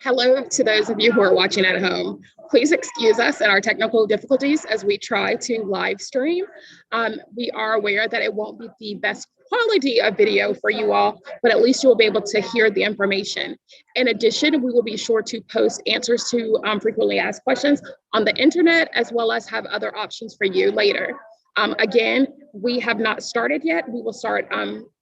Hello to those of you who are watching at home. Please excuse us and our technical difficulties as we try to live stream. We are aware that it won't be the best quality of video for you all, but at least you will be able to hear the information. In addition, we will be sure to post answers to frequently asked questions on the internet, as well as have other options for you later. Again, we have not started yet. We will start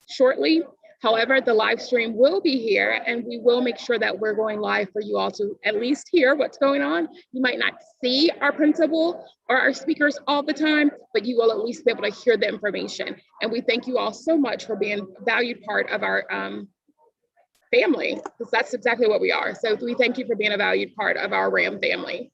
shortly. However, the live stream will be here, and we will make sure that we're going live for you all to at least hear what's going on. You might not see our principal or our speakers all the time, but you will at least be able to hear the information. And we thank you all so much for being a valued part of our family, because that's exactly what we are. So we thank you for being a valued part of our RAM family.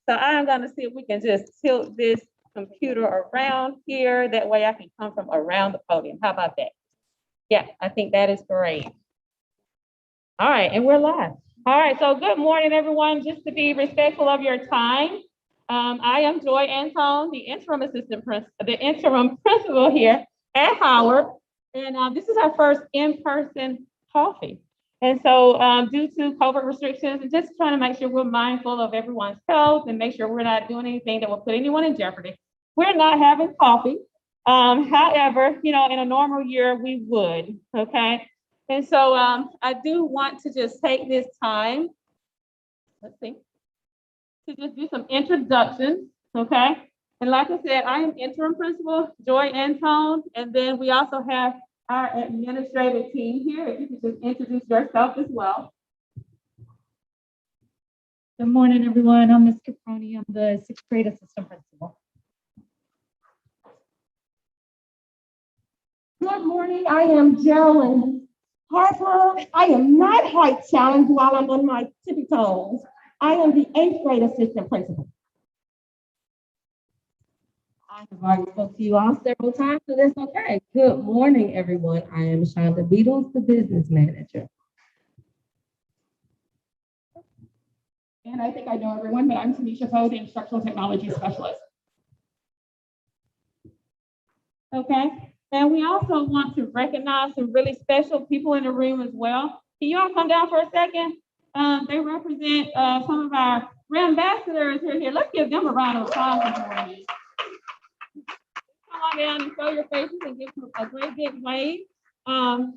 So I'm gonna see if we can just tilt this computer around here. That way I can come from around the podium. How about that? Yeah, I think that is great. All right, and we're live. All right, so good morning, everyone. Just to be respectful of your time, I am Joy Antone, the interim principal here at Howard, and this is our first in-person coffee. And so due to COVID restrictions and just trying to make sure we're mindful of everyone's health and make sure we're not doing anything that will put anyone in jeopardy, we're not having coffee. However, in a normal year, we would, okay? And so I do want to just take this time, to just do some introductions, okay? And like I said, I am interim principal, Joy Antone, and then we also have our administrative team here. If you could just introduce yourself as well. Good morning, everyone. I'm Ms. Caproni. I'm the sixth grade assistant principal. Good morning, I am Geraldine Harper. I am not height challenged while I'm on my tippy toes. I am the eighth grade assistant principal. I have already spoke to you all several times, so that's okay. Good morning, everyone. I am Shonda Beatles, the business manager. And I think I know everyone, but I'm Tanisha Poe, the instructional technology specialist. Okay, and we also want to recognize some really special people in the room as well. Can you all come down for a second? They represent some of our brand ambassadors who are here. Let's give them a round of applause this morning. Come on down and show your faces and give them a great big wave.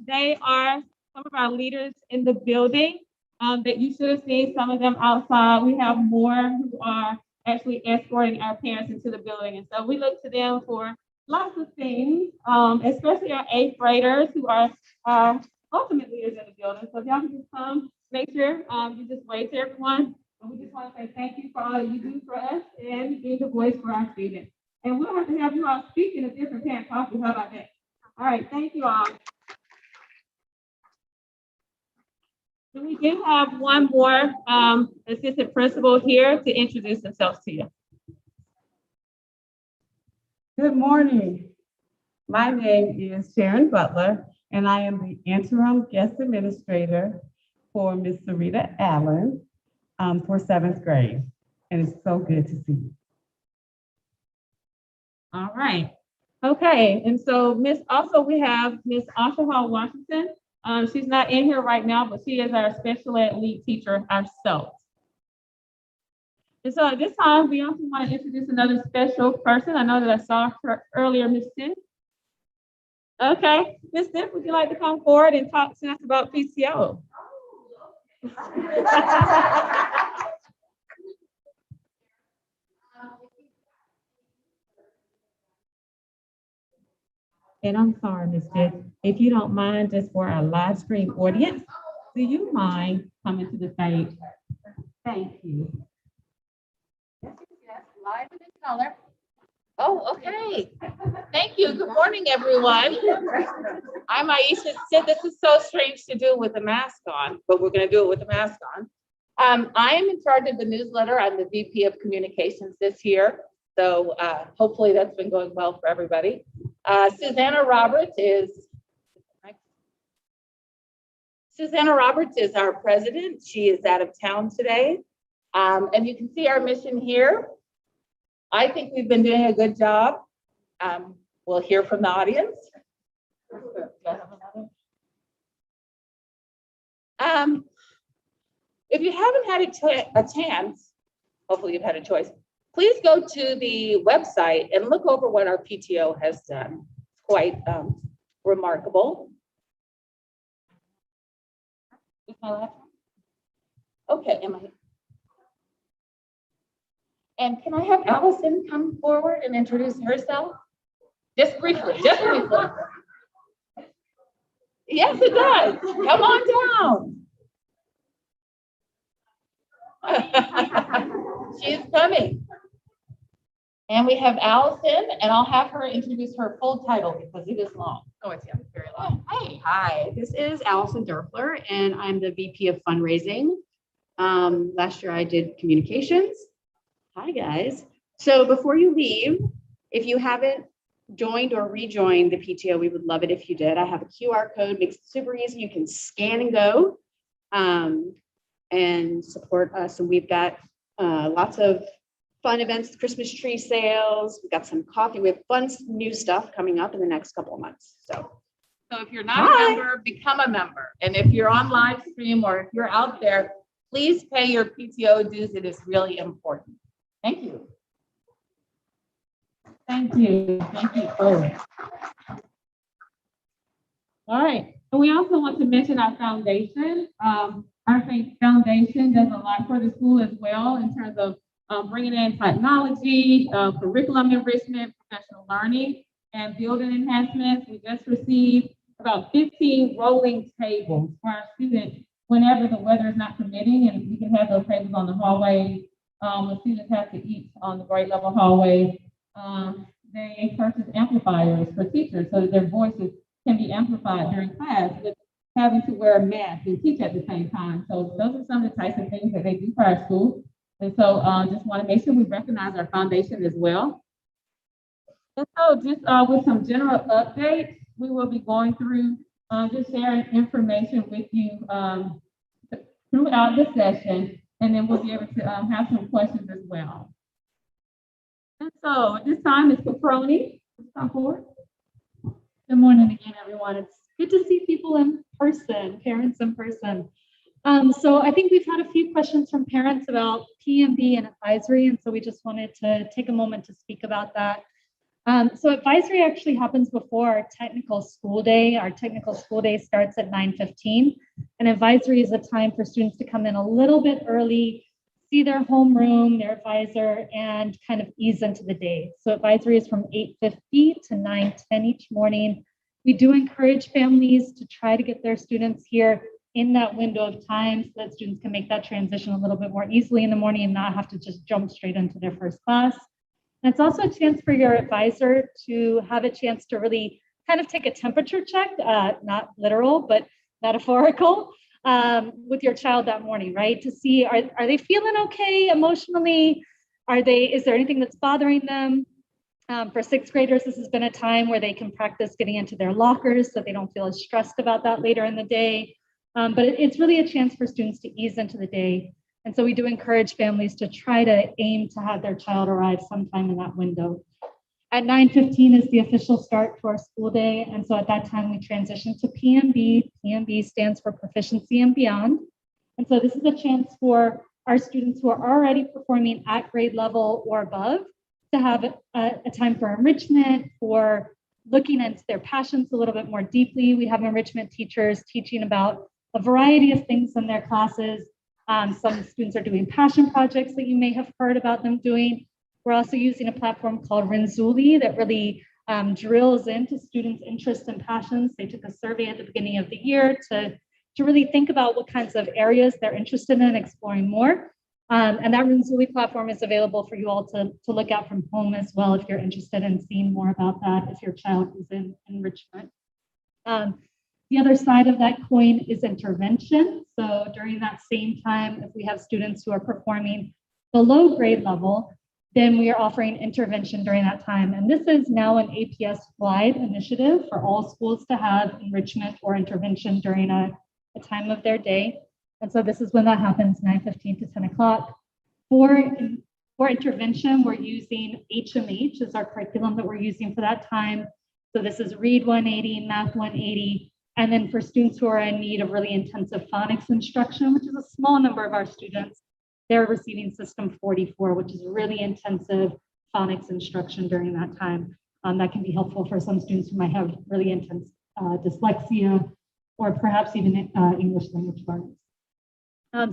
They are some of our leaders in the building that you should have seen some of them outside. We have more who are actually escorting our parents into the building. And so we look to them for lots of things, especially our eighth graders who are our ultimate leaders in the building. So if y'all can just come, make sure you just wave to everyone. And we just want to say thank you for all that you do for us and being the voice for our students. And we'll have to have you all speak in a different parent coffee. How about that? All right, thank you all. So we do have one more assistant principal here to introduce themselves to you. Good morning. My name is Sharon Butler, and I am the interim guest administrator for Ms. Sarita Allen for seventh grade. And it's so good to see you. All right. Okay, and so we have Miss Asha Hall Washington. She's not in here right now, but she is our special ed lead teacher ourselves. And so at this time, we also want to introduce another special person. I know that I saw her earlier, Ms. Sim. Okay, Ms. Sim, would you like to come forward and talk to us about PTO? And I'm sorry, Ms. Jess, if you don't mind, just for our live stream audience, do you mind coming to the stage? Thank you. Yes, live and in color. Oh, okay. Thank you. Good morning, everyone. I'm Aisha. Said this is so strange to do with a mask on, but we're going to do it with a mask on. I am in charge of the newsletter. I'm the VP of Communications this year. So hopefully that's been going well for everybody. Susanna Roberts is our president. She is out of town today. And you can see our mission here. I think we've been doing a good job. We'll hear from the audience. If you haven't had a chance, hopefully you've had a choice, please go to the website and look over what our PTO has done. It's quite remarkable. Okay, and can I have Allison come forward and introduce herself? Just briefly, just briefly. Yes, it does. Come on down. She is coming. And we have Allison, and I'll have her introduce her full title because it is long. Oh, it's very long. Hi. Hi, this is Allison Derfler, and I'm the VP of Fundraising. Last year I did communications. Hi, guys. So before you leave, if you haven't joined or rejoined the PTO, we would love it if you did. I have a QR code, makes it super easy. You can scan and go and support us. And we've got lots of fun events, Christmas tree sales. We've got some coffee. We have fun new stuff coming up in the next couple of months. So if you're not a member, become a member. And if you're on live stream or if you're out there, please pay your PTO dues. It is really important. Thank you. Thank you. Thank you both. All right. And we also want to mention our foundation. Our foundation does a lot for the school as well in terms of bringing in technology, curriculum enrichment, professional learning, and building enhancements. We just received about 15 rolling tables for our students whenever the weather is not permitting, and we can have those tables on the hallway. When students have to eat on the grade level hallway, they purchase amplifiers for teachers so that their voices can be amplified during class with having to wear a mask and teach at the same time. So those are some of the types of things that they do for our school. And so just want to make sure we recognize our foundation as well. And so just with some general updates, we will be going through just sharing information with you throughout the session, and then we'll be able to have some questions as well. And so at this time, Ms. Caproni, come forward. Good morning again, everyone. It's good to see people in person, parents in person. So I think we've had a few questions from parents about PMB and advisory, and so we just wanted to take a moment to speak about that. So advisory actually happens before our technical school day. Our technical school day starts at 9:15, and advisory is a time for students to come in a little bit early, see their homeroom, their advisor, and kind of ease into the day. So advisory is from 8:50 to 9:10 each morning. We do encourage families to try to get their students here in that window of time so that students can make that transition a little bit more easily in the morning and not have to just jump straight into their first class. And it's also a chance for your advisor to have a chance to really kind of take a temperature check, not literal, but metaphorical, with your child that morning, right? To see, are they feeling okay emotionally? Is there anything that's bothering them? For sixth graders, this has been a time where they can practice getting into their lockers so they don't feel as stressed about that later in the day. But it's really a chance for students to ease into the day. And so we do encourage families to try to aim to have their child arrive sometime in that window. At 9:15 is the official start to our school day. And so at that time, we transition to PMB. PMB stands for Proficiency and Beyond. And so this is a chance for our students who are already performing at grade level or above to have a time for enrichment, for looking into their passions a little bit more deeply. We have enrichment teachers teaching about a variety of things in their classes. Some students are doing passion projects that you may have heard about them doing. We're also using a platform called Renzulli that really drills into students' interests and passions. They took a survey at the beginning of the year to really think about what kinds of areas they're interested in exploring more. And that Renzulli platform is available for you all to look at from home as well if you're interested in seeing more about that if your child is in enrichment. The other side of that coin is intervention. So during that same time, if we have students who are performing below grade level, then we are offering intervention during that time. And this is now an APS-wide initiative for all schools to have enrichment or intervention during a time of their day. And so this is when that happens, 9:15 to 10 o'clock. For intervention, we're using HMH as our curriculum that we're using for that time. So this is Read 180, Math 180. And then for students who are in need of really intensive phonics instruction, which is a small number of our students, they're receiving System 44, which is really intensive phonics instruction during that time. That can be helpful for some students who might have really intense dyslexia or perhaps even English language learners.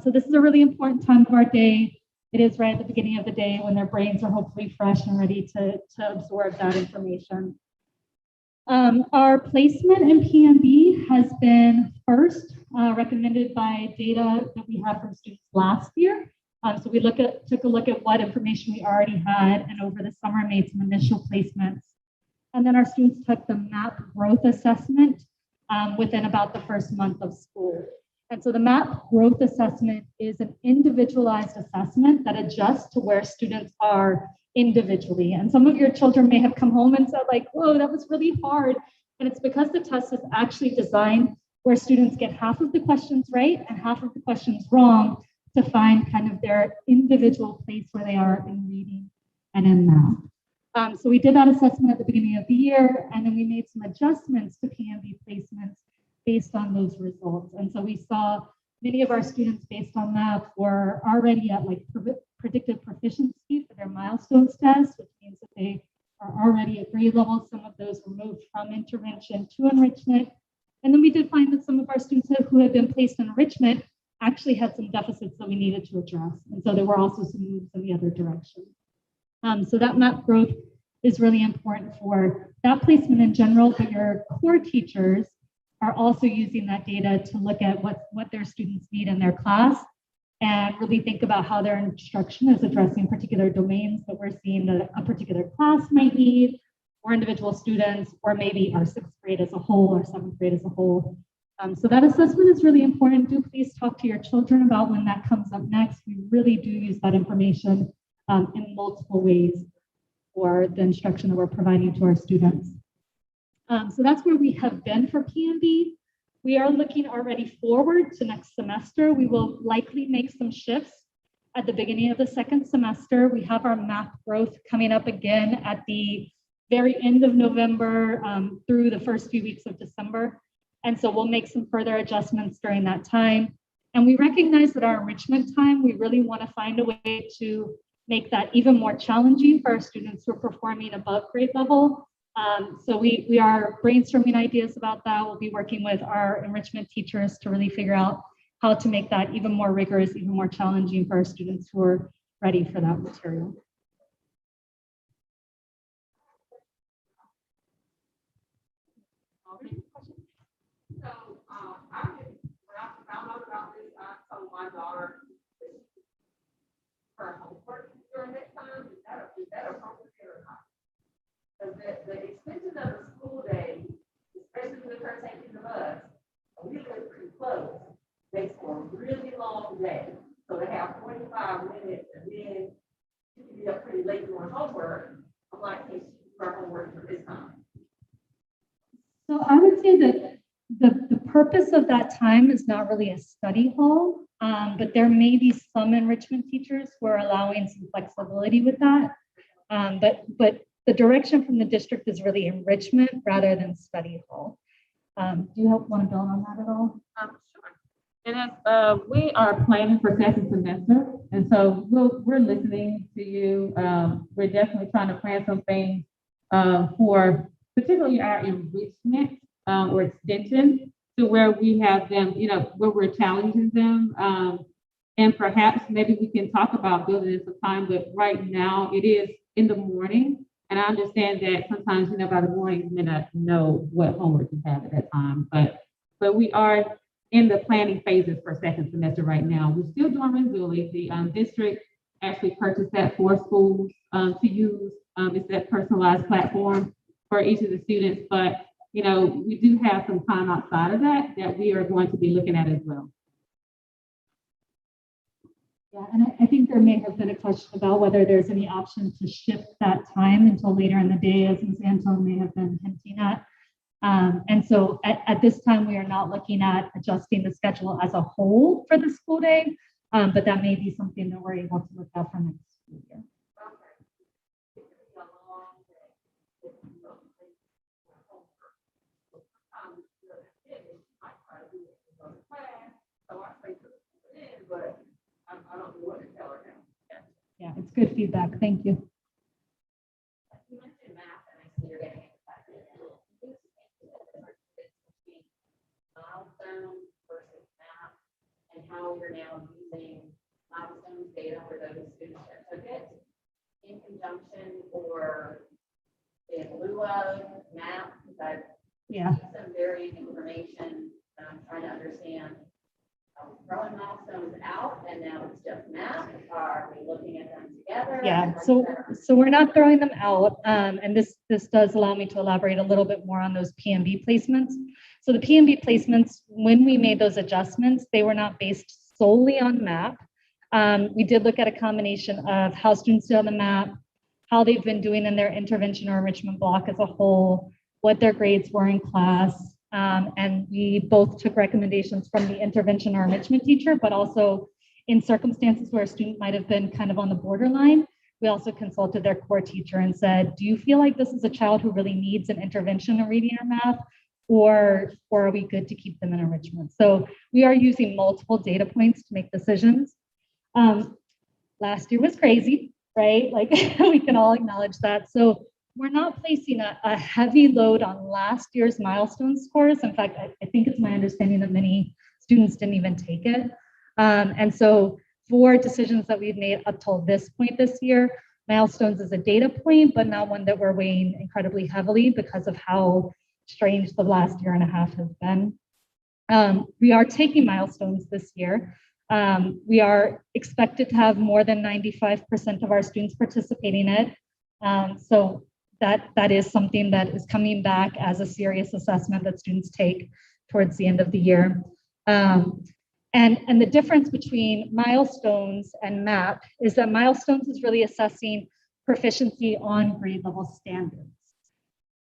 So this is a really important time of our day. It is right at the beginning of the day when their brains are hopefully fresh and ready to absorb that information. Our placement in PMB has been first recommended by data that we had from students last year. So we took a look at what information we already had, and over the summer made some initial placements. And then our students took the MAP growth assessment within about the first month of school. And so the MAP growth assessment is an individualized assessment that adjusts to where students are individually. And some of your children may have come home and said like, whoa, that was really hard. And it's because the test is actually designed where students get half of the questions right and half of the questions wrong to find kind of their individual place where they are in reading and in math. So we did that assessment at the beginning of the year, and then we made some adjustments to PMB placements based on those results. And so we saw many of our students based on that were already at like predicted proficiency for their milestones test, which means that they are already at grade level. Some of those were moved from intervention to enrichment. And then we did find that some of our students who had been placed in enrichment actually had some deficits that we needed to address. And so there were also some moves in the other direction. So that map growth is really important for that placement in general, but your core teachers are also using that data to look at what their students need in their class and really think about how their instruction is addressing particular domains that we're seeing that a particular class might need, or individual students, or maybe our 6th grade as a whole or 7th grade as a whole. So that assessment is really important. Do please talk to your children about when that comes up next. We really do use that information in multiple ways for the instruction that we're providing to our students. So that's where we have been for P&B. We are looking already forward to next semester. We will likely make some shifts at the beginning of the 2nd semester. We have our map growth coming up again at the very end of November through the first few weeks of December. And so we'll make some further adjustments during that time. And we recognize that our enrichment time, we really want to find a way to make that even more challenging for our students who are performing above grade level. So we are brainstorming ideas about that. We'll be working with our enrichment teachers to really figure out how to make that even more rigorous, even more challenging for our students who are ready for that material. So, when I found out about this, I told my daughter her homework during that time. Is that appropriate or not? Because the extension of the school day, especially with her taking the bus, we live pretty close, makes for a really long day. So to have 45 minutes and then she can be up pretty late doing homework, I'm like, hey, she can do her homework for this time. So I would say that the purpose of that time is not really a study hall, but there may be some enrichment teachers who are allowing some flexibility with that. But the direction from the district is really enrichment rather than study hall. Do you want to build on that at all? Sure. And as we are planning for 2nd semester, and so we're listening to you. We're definitely trying to plan some things for particularly our enrichment or extension, to where we have them, where we're challenging them. And perhaps maybe we can talk about building in some time, but right now it is in the morning. And I understand that sometimes, by the morning, you may not know what homework you have at that time, but we are in the planning phases for 2nd semester right now. We're still doing Renzulli. The district actually purchased that for schools to use. It's that personalized platform for each of the students, but we do have some time outside of that we are going to be looking at as well. Yeah, and I think there may have been a question about whether there's any option to shift that time until later in the day, as Ms. Anton may have been hinting at. And so at this time, we are not looking at adjusting the schedule as a whole for the school day, but that may be something that we're able to look at for next school year. Yeah, it's good feedback. Thank you. You mentioned math, and I see you're getting excited. Milestones versus math, and how you're now using milestones data for those students that took it in conjunction or in lieu of math. Because I see some varying information that I'm trying to understand. Throwing milestones out and now it's just math. Are we looking at them together? Yeah, so we're not throwing them out. And this does allow me to elaborate a little bit more on those P&B placements. So the P&B placements, when we made those adjustments, they were not based solely on MAP. We did look at a combination of how students do on the MAP, how they've been doing in their intervention or enrichment block as a whole, what their grades were in class. And we both took recommendations from the intervention or enrichment teacher, but also in circumstances where a student might have been kind of on the borderline, we also consulted their core teacher and said, do you feel like this is a child who really needs an intervention in reading or math, or are we good to keep them in enrichment? So we are using multiple data points to make decisions. Last year was crazy, right? Like we can all acknowledge that. So we're not placing a heavy load on last year's milestone scores. In fact, I think it's my understanding that many students didn't even take it. And so for decisions that we've made up till this point this year, milestones is a data point, but not one that we're weighing incredibly heavily because of how strange the last year and a half has been. We are taking milestones this year. We are expected to have more than 95% of our students participating in it. So that is something that is coming back as a serious assessment that students take towards the end of the year. And the difference between milestones and MAP is that milestones is really assessing proficiency on grade level standards,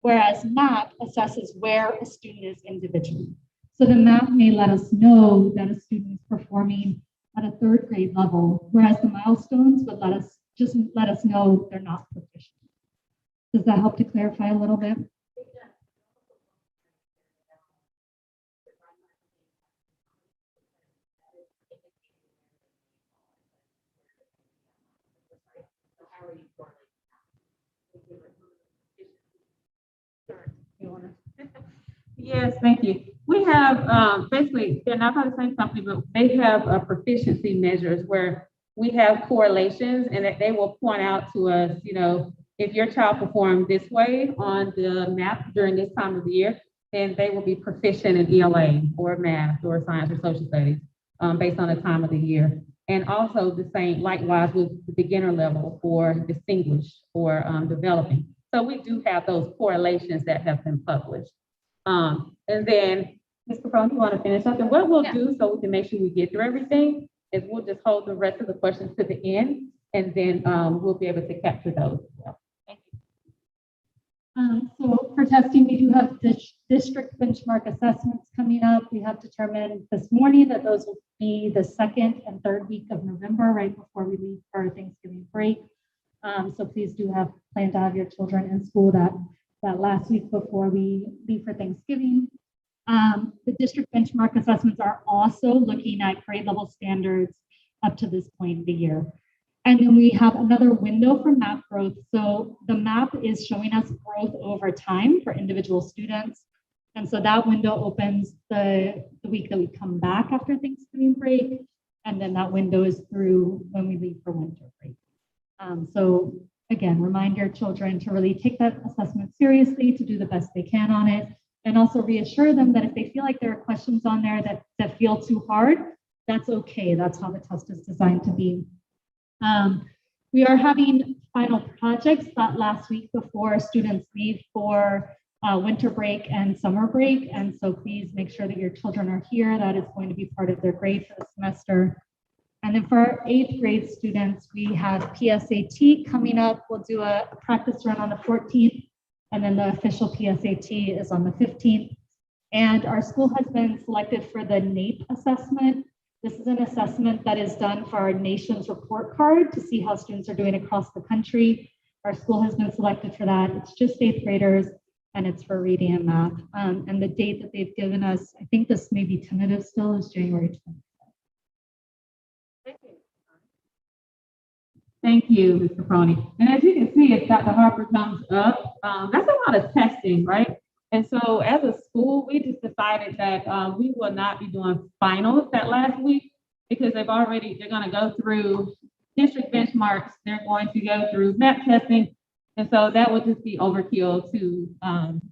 whereas MAP assesses where a student is individually. So the MAP may let us know that a student is performing at a 3rd grade level, whereas the milestones would let us know they're not proficient. Does that help to clarify a little bit? Yes, thank you. We have basically, they're not by the same company, but they have proficiency measures where we have correlations and that they will point out to us, you know, if your child performed this way on the MAP during this time of the year, then they will be proficient in ELA or math or science or social studies based on the time of the year. And also the same, likewise with the beginner level for distinguished or developing. So we do have those correlations that have been published. And then, Ms. Capone, you want to finish up? And what we'll do so we can make sure we get through everything is we'll just hold the rest of the questions to the end, and then we'll be able to capture those as well. Thank you. So for testing, we do have district benchmark assessments coming up. We have determined this morning that those will be the 2nd and 3rd week of November, right before we leave for our Thanksgiving break. So please do plan to have your children in school that last week before we leave for Thanksgiving. The district benchmark assessments are also looking at grade level standards up to this point of the year. And then we have another window for MAP growth. So the MAP is showing us growth over time for individual students. And so that window opens the week that we come back after Thanksgiving break. And then that window is through when we leave for winter break. So again, remind your children to really take that assessment seriously, to do the best they can on it, and also reassure them that if they feel like there are questions on there that feel too hard, that's okay. That's how the test is designed to be. We are having final projects that last week before students leave for winter break and summer break. And so please make sure that your children are here. That is going to be part of their grade for the semester. And then for our 8th grade students, we have PSAT coming up. We'll do a practice run on the 14th, and then the official PSAT is on the 15th. And our school has been selected for the NAEP assessment. This is an assessment that is done for our nation's report card to see how students are doing across the country. Our school has been selected for that. It's just 8th graders, and it's for reading and math. And the date that they've given us, I think this may be tentative still, is January 20th. Thank you, Ms. Capone. And as you can see, as Dr. Harper comes up, that's a lot of testing, right? And so as a school, we just decided that we will not be doing finals that last week because they're going to go through district benchmarks. They're going to go through MAP testing. And so that would just be overkill to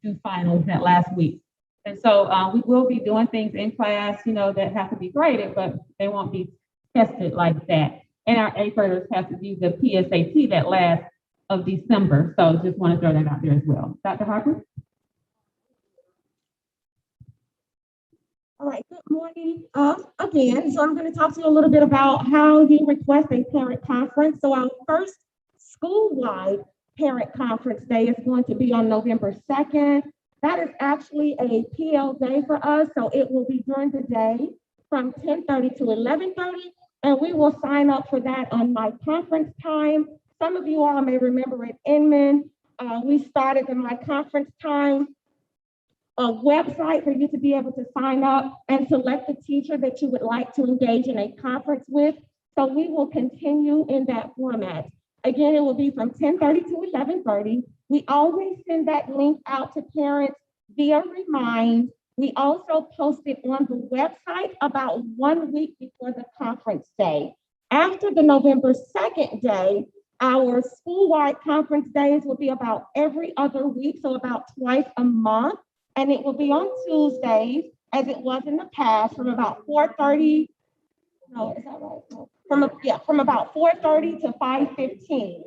do finals that last week. And so we will be doing things in class, you know, that have to be graded, but they won't be tested like that. And our 8th graders have to do the PSAT that last of December. So just want to throw that out there as well. Dr. Harper? All right, good morning again. So I'm going to talk to you a little bit about how you request a parent conference. So our first school-wide parent conference day is going to be on November 2nd. That is actually a PL day for us. So it will be during the day from 10:30 to 11:30. And we will sign up for that on My Conference Time. Some of you all may remember at Inman, we started the My Conference Time website for you to be able to sign up and select the teacher that you would like to engage in a conference with. So we will continue in that format. Again, it will be from 10:30 to 11:30. We always send that link out to parents via Remind We also posted on the website about 1 week before the conference day. After the November 2nd day, our school-wide conference days will be about every other week, so about twice a month. And it will be on Tuesdays, as it was in the past, from about 4:30. No, is that right? No. From about 4:30 to 5:15.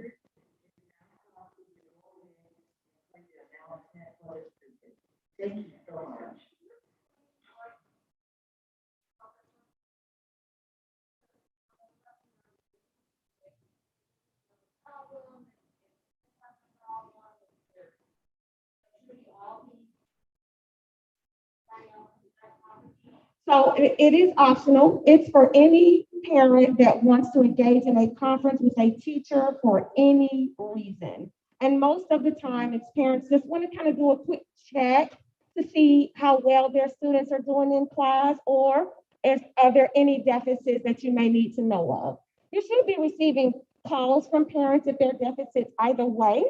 So it is optional. It's for any parent that wants to engage in a conference with a teacher for any reason. And most of the time, it's parents just want to kind of do a quick check to see how well their students are doing in class, or are there any deficits that you may need to know of. You should be receiving calls from parents if there are deficits either way.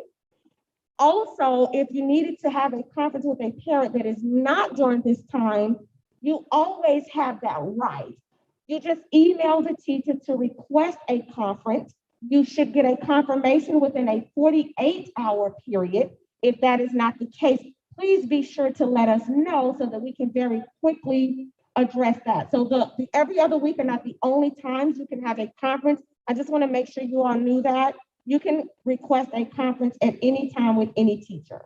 Also, if you needed to have a conference with a parent that is not during this time, you always have that right. You just email the teacher to request a conference. You should get a confirmation within a 48-hour period. If that is not the case, please be sure to let us know so that we can very quickly address that. So the every other week are not the only times you can have a conference. I just want to make sure you all knew that. You can request a conference at any time with any teacher.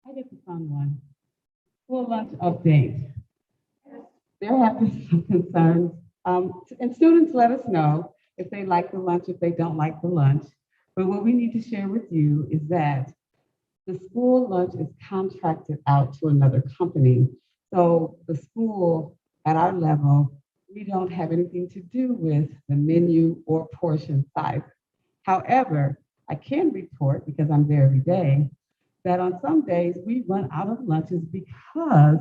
I get the fun one. School lunch update. There have been some concerns, and students let us know if they like the lunch, if they don't like the lunch. But what we need to share with you is that the school lunch is contracted out to another company. So the school at our level, we don't have anything to do with the menu or portion size. However, I can report, because I'm there every day, that on some days we run out of lunches because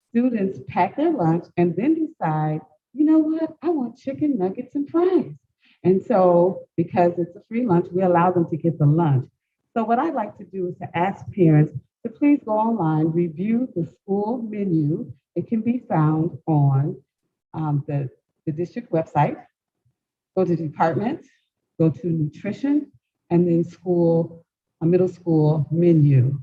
students pack their lunch and then decide, you know what, I want chicken nuggets and fries. And so, because it's a free lunch, we allow them to get the lunch. So what I'd like to do is to ask parents to please go online, review the school menu. It can be found on the district website. Go to department, go to nutrition, and then middle school menu.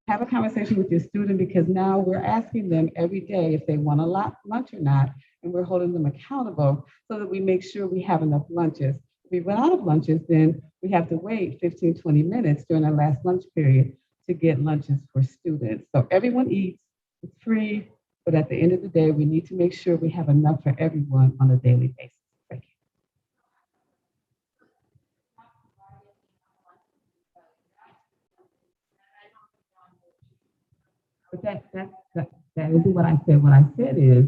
Have a conversation with your student, because now we're asking them every day if they want a lunch or not, and we're holding them accountable so that we make sure we have enough lunches. If we run out of lunches, then we have to wait 15, 20 minutes during our last lunch period to get lunches for students. So everyone eats, it's free, but at the end of the day, we need to make sure we have enough for everyone on a daily basis. Thank you. But that isn't what I said. What I said is,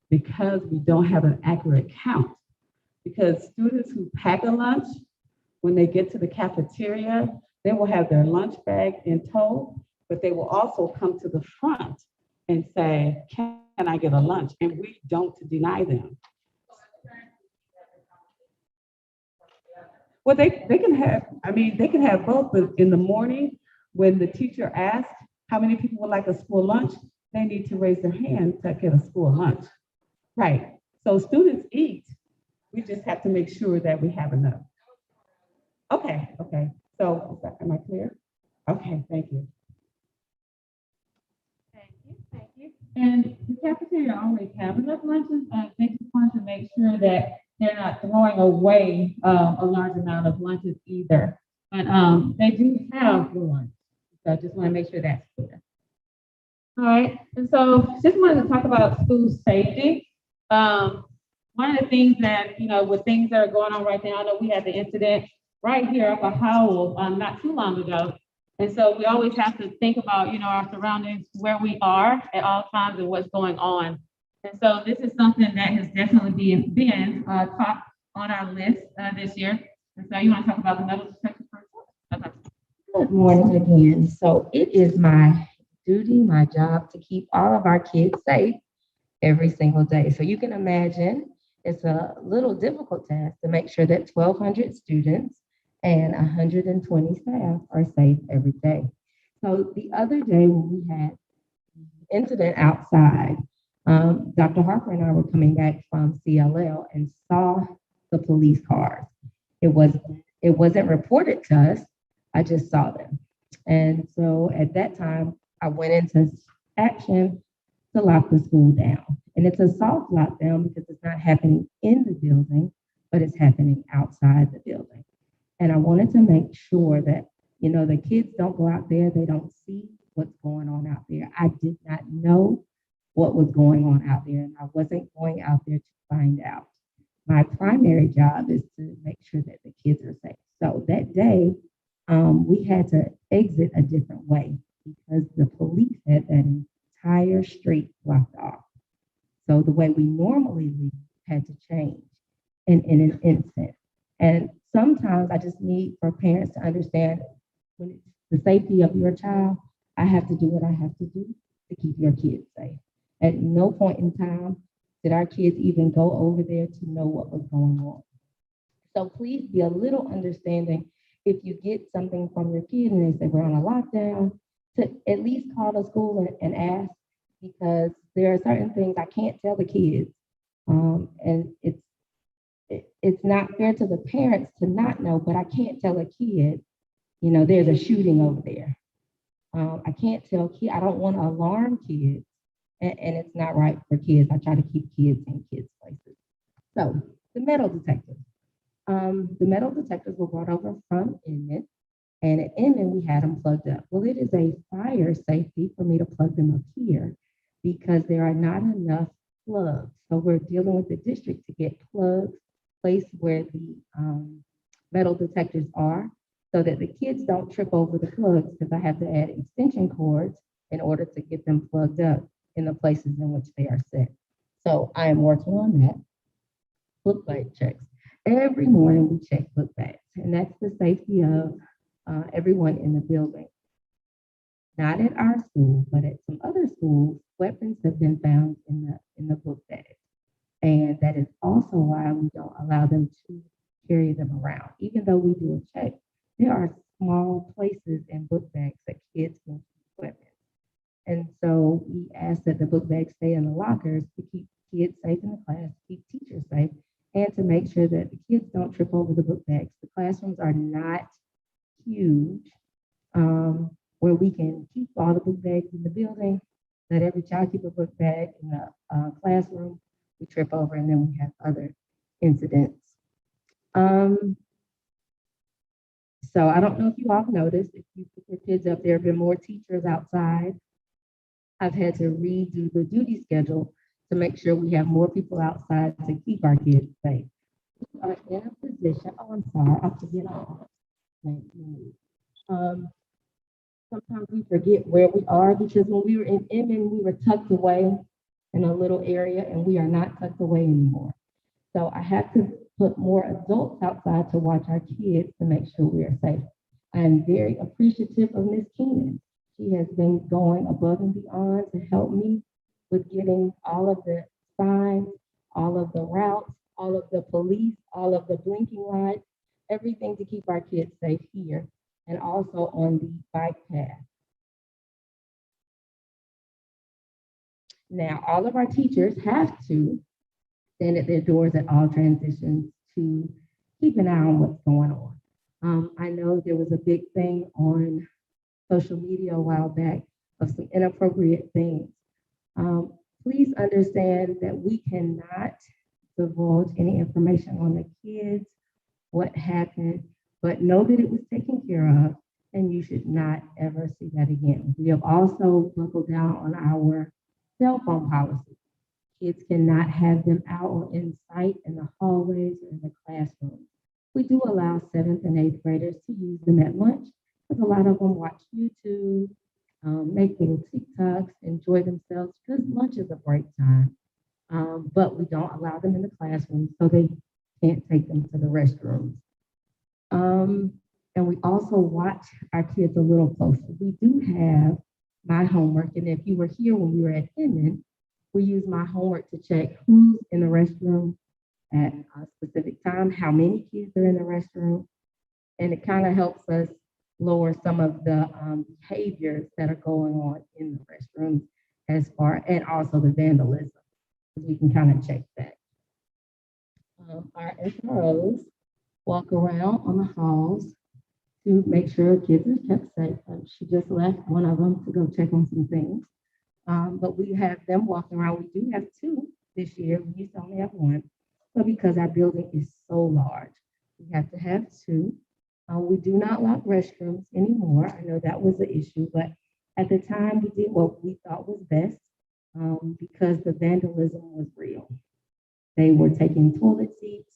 because we don't have an accurate count, because students who pack a lunch, when they get to the cafeteria, they will have their lunch bag in tow, but they will also come to the front and say, can I get a lunch? And we don't deny them. Well, they can have both, but in the morning, when the teacher asks how many people would like a school lunch, they need to raise their hand to get a school lunch. Right. So students eat. We just have to make sure that we have enough. Okay. So am I clear? Okay, thank you. Thank you. And the cafeteria always have enough lunches. They just want to make sure that they're not throwing away a large amount of lunches either. But they do have the lunch. So I just want to make sure that's clear. All right. And so just wanted to talk about school safety. One of the things that, with things that are going on right now, I know we had the incident right here up at Howell not too long ago. And so we always have to think about, our surroundings, where we are at all times and what's going on. And so this is something that has definitely been top on our list this year. And so you want to talk about the metal detector first? Okay. Good morning again. So it is my duty, my job to keep all of our kids safe. every single day. So you can imagine it's a little difficult task to make sure that 1,200 students and 120 staff are safe every day. So the other day when we had incident outside, Dr. Harper and I were coming back from CLL and saw the police cars. It was it wasn't reported to us. I just saw them. And so at that time, I went into action to lock the school down. And it's a soft lockdown because it's not happening in the building, but it's happening outside the building. And I wanted to make sure that, the kids don't go out there, they don't see what's going on out there. I did not know what was going on out there, and I wasn't going out there to find out. My primary job is to make sure that the kids are safe. So that day, we had to exit a different way because the police had that entire street blocked off. So the way we normally leave had to change in an instant. And sometimes I just need for parents to understand when it's the safety of your child, I have to do what I have to do to keep your kids safe. At no point in time did our kids even go over there to know what was going on. So please be a little understanding if you get something from your kid and they say we're on a lockdown, to at least call the school and ask, because there are certain things I can't tell the kids. And it's not fair to the parents to not know, but I can't tell a kid, there's a shooting over there. I can't tell kids, I don't want to alarm kids, and it's not right for kids. I try to keep kids in kids' places. So the metal detectors. The metal detectors were brought over from Inman, and at Inman we had them plugged up. Well, it is a fire safety for me to plug them up here because there are not enough plugs. So we're dealing with the district to get plugs placed where the metal detectors are so that the kids don't trip over the plugs, because I have to add extension cords in order to get them plugged up in the places in which they are set. So I am working on that. Book bag checks. Every morning we check book bags, and that's the safety of everyone in the building. Not at our school, but at some other schools, weapons have been found in the book bag. And that is also why we don't allow them to carry them around. Even though we do a check, there are small places in book bags that kids can keep weapons. And so we ask that the book bags stay in the lockers to keep kids safe in the class, keep teachers safe, and to make sure that the kids don't trip over the book bags. The classrooms are not huge, where we can keep all the book bags in the building, let every child keep a book bag in the classroom. We trip over, and then we have other incidents. So I don't know if you all noticed, if you put your kids up, there have been more teachers outside. I've had to redo the duty schedule to make sure we have more people outside to keep our kids safe. We are in a position, oh, I'm sorry, I forget all. Sometimes we forget where we are, because when we were in Inman, we were tucked away in a little area, and we are not tucked away anymore. So I have to put more adults outside to watch our kids to make sure we are safe. I am very appreciative of Ms. Keenan. She has been going above and beyond to help me with getting all of the signs, all of the routes, all of the police, all of the blinking lights, everything to keep our kids safe here, and also on the bike path. Now, all of our teachers have to stand at their doors at all transitions to keep an eye on what's going on. I know there was a big thing on social media a while back of some inappropriate things. Please understand that we cannot divulge any information on the kids, what happened, but know that it was taken care of, and you should not ever see that again. We have also buckled down on our cell phone policy. Kids cannot have them out or in sight in the hallways or in the classrooms. We do allow 7th and 8th graders to use them at lunch, because a lot of them watch YouTube, make little TikToks, enjoy themselves, because lunch is a break time. But we don't allow them in the classroom, so they can't take them to the restrooms. And we also watch our kids a little closer. We do have my homework, and if you were here when we were at Inman, We use my homework to check who's in the restroom at a specific time, how many kids are in the restroom, and it kind of helps us lower some of the behaviors that are going on in the restrooms as far, and also the vandalism, because we can kind of check that. Our SROs walk around on the halls to make sure kids are kept safe. She just left one of them to go check on some things. But we have them walking around. We do have two this year. We used to only have one, but because our building is so large, we have to have two. We do not lock restrooms anymore. I know that was an issue, but at the time we did what we thought was best because the vandalism was real. They were taking toilet seats.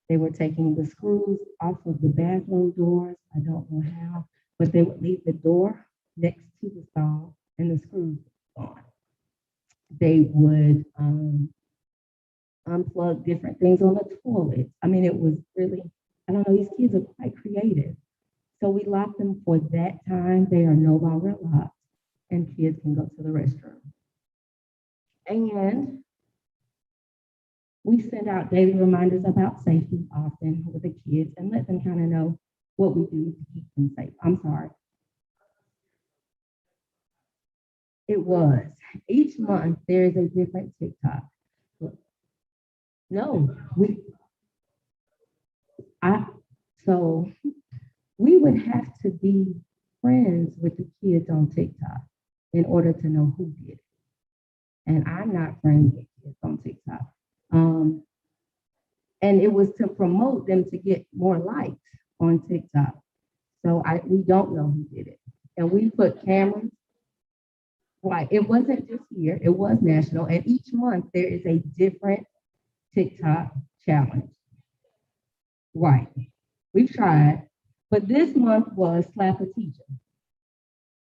They were taking the screws off of the bathroom doors. I don't know how, but they would leave the door next to the stall and the screws gone. They would unplug different things on the toilet. I mean, it was really, I don't know, these kids are quite creative. So we locked them for that time. They are no longer locked and kids can go to the restroom. And we send out daily reminders about safety often with the kids and let them kind of know what we do to keep them safe. I'm sorry. It was. Each month there is a different TikTok. No, so we would have to be friends with the kids on TikTok in order to know who did it. And I'm not friends with kids on TikTok. And it was to promote them to get more likes on TikTok. So we don't know who did it. And we put cameras. Right, it wasn't just here, it was national. And each month there is a different TikTok challenge. Right, we've tried, but this month was slap a teacher.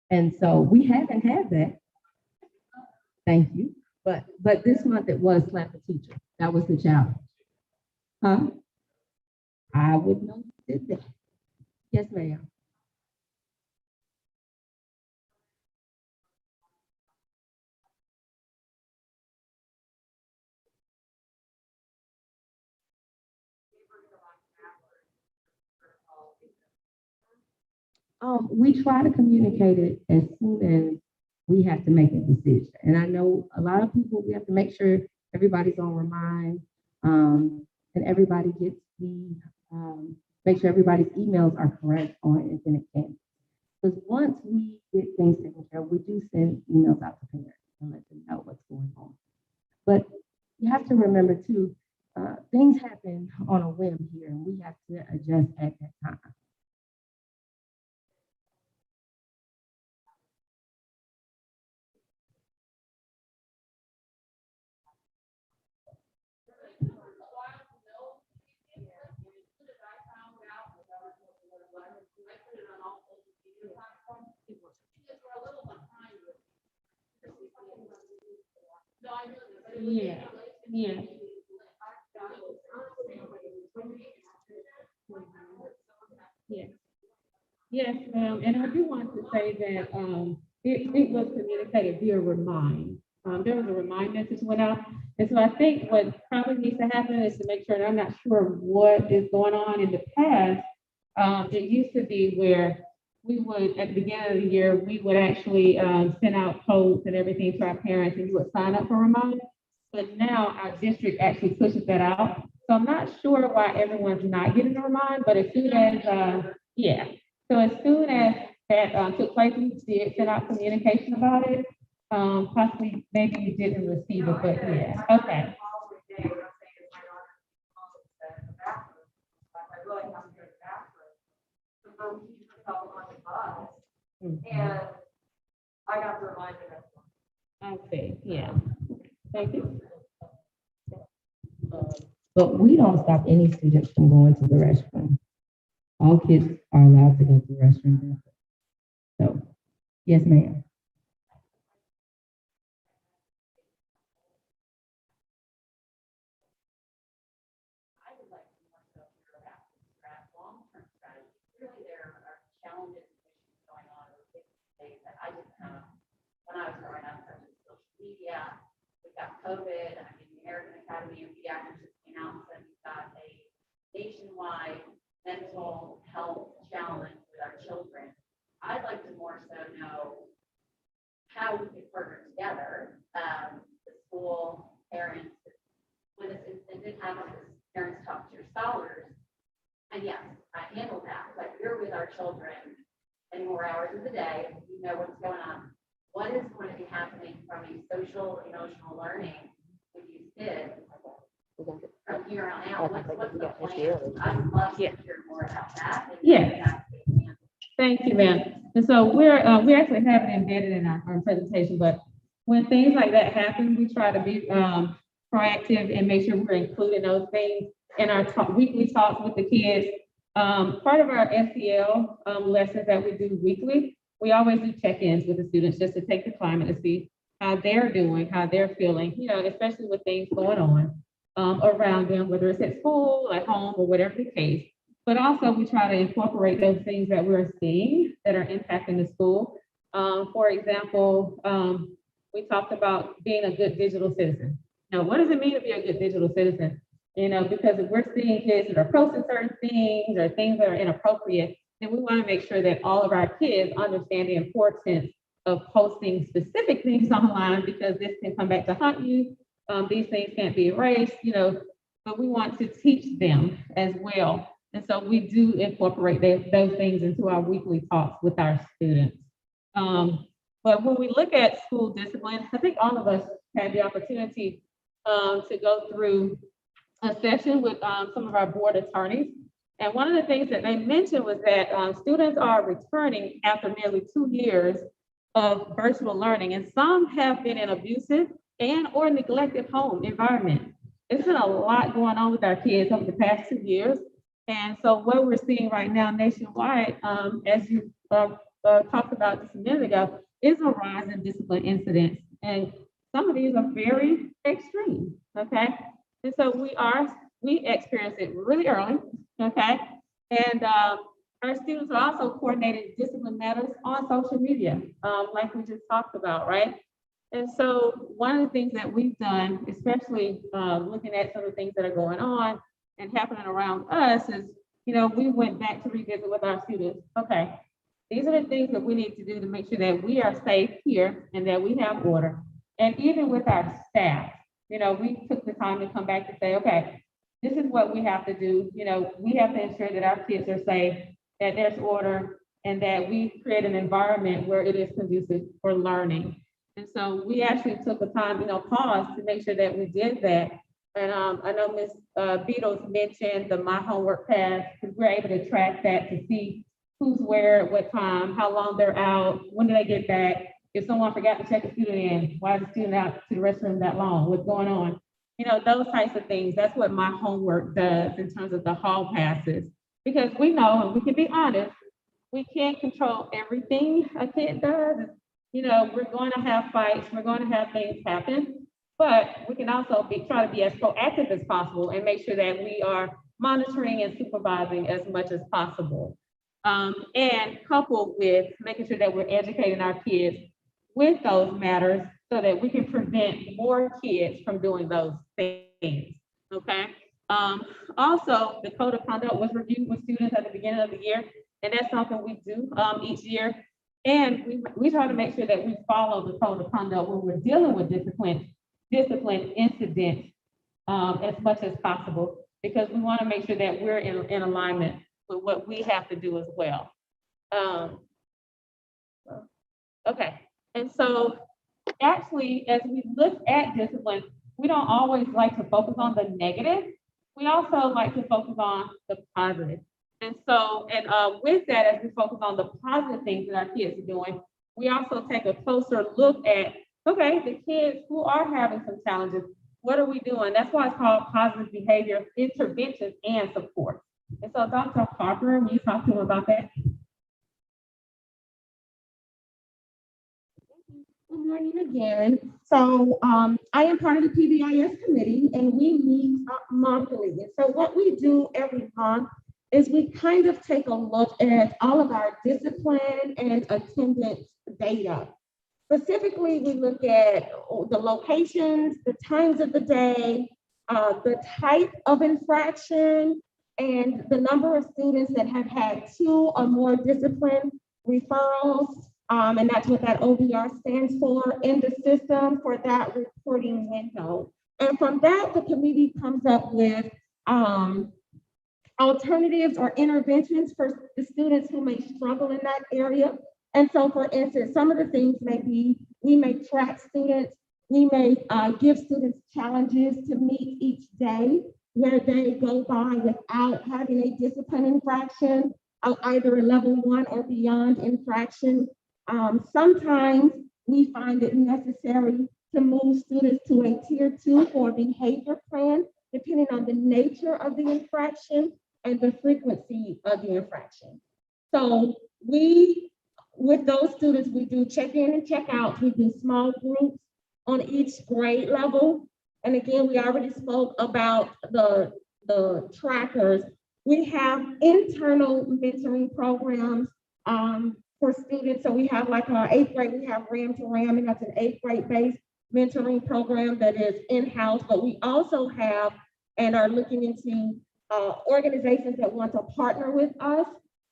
And so we haven't had that. Thank you. But this month it was slap a teacher. That was the challenge. Huh? I would know who did that. Yes, ma'am. We try to communicate it as soon as we have to make a decision. And I know a lot of people, we have to make sure everybody's on Remind, and everybody gets make sure everybody's emails are correct on Infinite Campus. Because once we get things taken care of, we do send emails out to parents and let them know what's going on. But you have to remember too, things happen on a whim here, and we have to adjust at that time. Yeah, yeah. Yeah. Yes, and I do want to say that it was communicated via Remind. There was a Remind message went out. And so I think what probably needs to happen is to make sure, and I'm not sure what is going on in the past. It used to be where we would, at the beginning of the year, we would actually send out codes and everything to our parents and you would sign up for Remind. But now our district actually pushes that out. So I'm not sure why everyone's not getting a Remind, but as soon as, yeah. So as soon as that took place, we did send out communication about it. Possibly, maybe you didn't receive it, but yeah, okay. And I got reminded of I see, yeah. Thank you. But we don't stop any students from going to the restroom. All kids are allowed to go to the restroom. So, yes, ma'am. I would like to more so hear about long-term strategy. Really, there are challenges and issues going on with kids today that I didn't have when I was growing up, such as social media. We got COVID. I mean, the American Academy of Pediatrics just came out and said we've got a nationwide mental health challenge with our children. I'd like to more so know how we can partner together, the school, parents. When this incident did happen, parents talk to your scholars. And yes, I handle that, but you're with our children many more hours of the day. You know what's going on. What is going to be happening from a social, emotional learning with these kids from here on out? What's the plan? I'd love to hear more about that. Yeah. Thank you, ma'am. And so we actually have it embedded in our presentation, but when things like that happen, we try to be proactive and make sure we're including those things in our weekly talks with the kids. Part of our SEL lessons that we do weekly, we always do check-ins with the students just to take the climate to see how they're doing, how they're feeling, you know, especially with things going on around them, whether it's at school, at home, or whatever the case. But also we try to incorporate those things that we're seeing that are impacting the school. For example, we talked about being a good digital citizen. Now, what does it mean to be a good digital citizen? You know, because if we're seeing kids that are posting certain things or things that are inappropriate, then we want to make sure that all of our kids understand the importance of posting specific things online, because this can come back to haunt you. These things can't be erased, you know, but we want to teach them as well. And so we do incorporate those things into our weekly talks with our students. But when we look at school discipline, I think all of us had the opportunity to go through a session with some of our board attorneys. And one of the things that they mentioned was that students are returning after nearly 2 years of virtual learning, and some have been in abusive and or neglected home environment. It's been a lot going on with our kids over the past 2 years. And so what we're seeing right now nationwide, as you talked about just a minute ago, is a rise in discipline incidents. And some of these are very extreme, okay? And so we experience it really early, okay? And our students are also coordinating discipline matters on social media, like we just talked about, right? And so one of the things that we've done, especially looking at some of the things that are going on and happening around us, is, you know, we went back to revisit with our students. Okay, these are the things that we need to do to make sure that we are safe here and that we have order. And even with our staff, you know, we took the time to come back to say, okay, this is what we have to do. You know, we have to ensure that our kids are safe, that there's order, and that we create an environment where it is conducive for learning. And so we actually took the time, you know, pause to make sure that we did that. And I know Ms. Beatles mentioned the My Homework Pass, because we're able to track that to see who's where at what time, how long they're out, when do they get back. If someone forgot to check a student in, why is the student out to the restroom that long? What's going on? You know, those types of things. That's what My Homework does in terms of the hall passes. Because we know, and we can be honest, we can't control everything a kid does. You know, we're going to have fights, we're going to have things happen, but we can also try to be as proactive as possible and make sure that we are monitoring and supervising as much as possible. And coupled with making sure that we're educating our kids with those matters so that we can prevent more kids from doing those things, okay? Also, the code of conduct was reviewed with students at the beginning of the year, and that's something we do each year. And we try to make sure that we follow the code of conduct when we're dealing with discipline incidents as much as possible, because we want to make sure that we're in alignment with what we have to do as well. Okay, and so actually, as we look at discipline, we don't always like to focus on the negative. We also like to focus on the positive. And so, with that, as we focus on the positive things that our kids are doing, we also take a closer look at, okay, the kids who are having some challenges, what are we doing? That's why it's called positive behavior interventions and support. And so Dr. Harper, will you talk to him about that? Good morning again. So I am part of the Pbis committee, and we meet monthly. And so what we do every month is we kind of take a look at all of our discipline and attendance data. Specifically, we look at the locations, the times of the day, the type of infraction, and the number of students that have had 2 or more discipline referrals. And that's what that OBR stands for in the system for that reporting window. And from that, the committee comes up with alternatives or interventions for the students who may struggle in that area. And so, for instance, some of the things may be, we may track students, we may give students challenges to meet each day where they go by without having a discipline infraction, either a level 1 or beyond infraction. Sometimes we find it necessary to move students to a tier 2 for a behavior plan, depending on the nature of the infraction and the frequency of the infraction. So with those students, we do check-in and check-out. We do small groups on each grade level. And again, we already spoke about the trackers. We have internal mentoring programs for students. So we have like our 8th grade, we have RAM to RAM, and that's an 8th grade based mentoring program that is in-house. But we also have and are looking into organizations that want to partner with us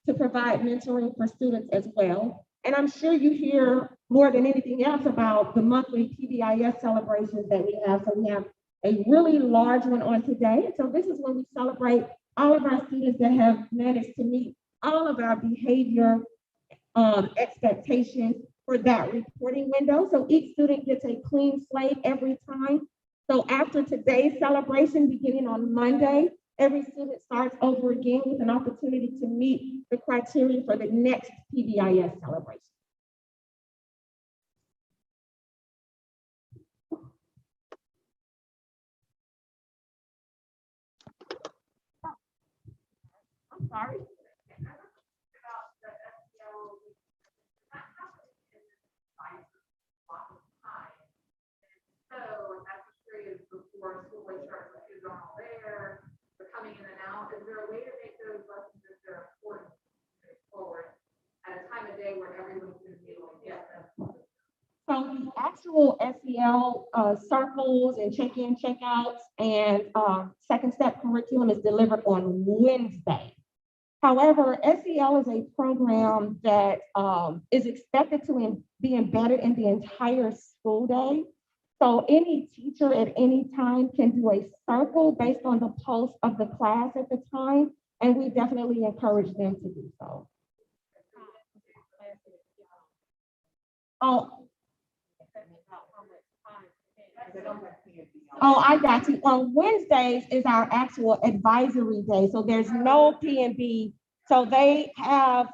to provide mentoring for students as well. And I'm sure you hear more than anything else about the monthly Pbis celebrations that we have. So we have a really large one on today. So this is when we celebrate all of our students that have managed to meet all of our behavior expectations for that reporting window. So each student gets a clean slate every time. So after today's celebration, beginning on Monday, every student starts over again with an opportunity to meet the criteria for the next Pbis celebration. I'm sorry. So that's the period before school really starts, the kids aren't all there, they're coming in and out. Is there a way to make those lessons if they're important moving forward at a time of day where everyone's going to be able to get them? So the actual SEL circles and check-in, check-outs and second step curriculum is delivered on Wednesday. However, SEL is a program that is expected to be embedded in the entire school day. So any teacher at any time can do a circle based on the pulse of the class at the time, and we definitely encourage them to do so. Oh, I got you. On Wednesdays is our actual advisory day, so there's no P&B. So they are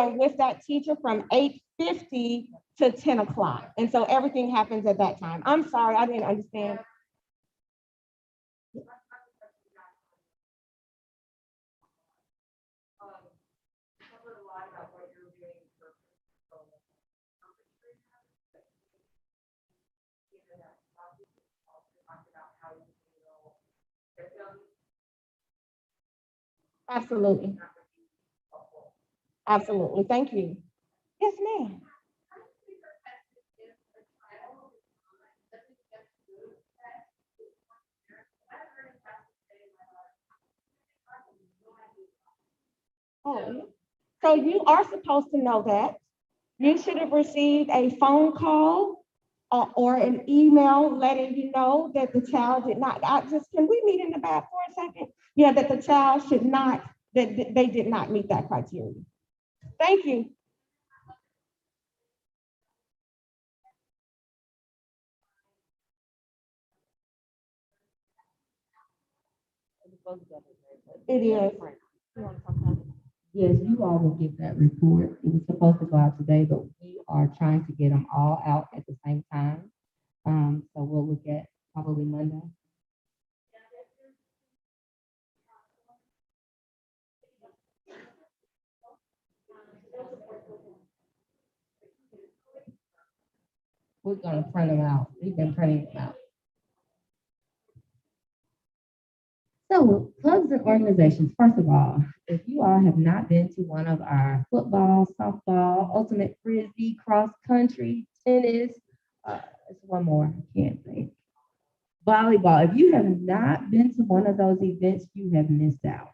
with that teacher from 8:50 to 10 o'clock. And so everything happens at that time. I'm sorry, I didn't understand. Absolutely. Absolutely. Thank you. Yes, ma'am. Oh, so you are supposed to know that. You should have received a phone call or an email letting you know that the child did not, can we meet in the back for a second? Yeah, that the child should not, that they did not meet that criteria. Thank you. It is. Yes, you all will get that report. It was supposed to go out today, but we are trying to get them all out at the same time. So we'll look at probably Monday. We're gonna print them out. We've been printing them out. So clubs and organizations, first of all, if you all have not been to one of our football, softball, ultimate frisbee, cross country, tennis, it's one more, I can't think. Volleyball. If you have not been to one of those events, you have missed out.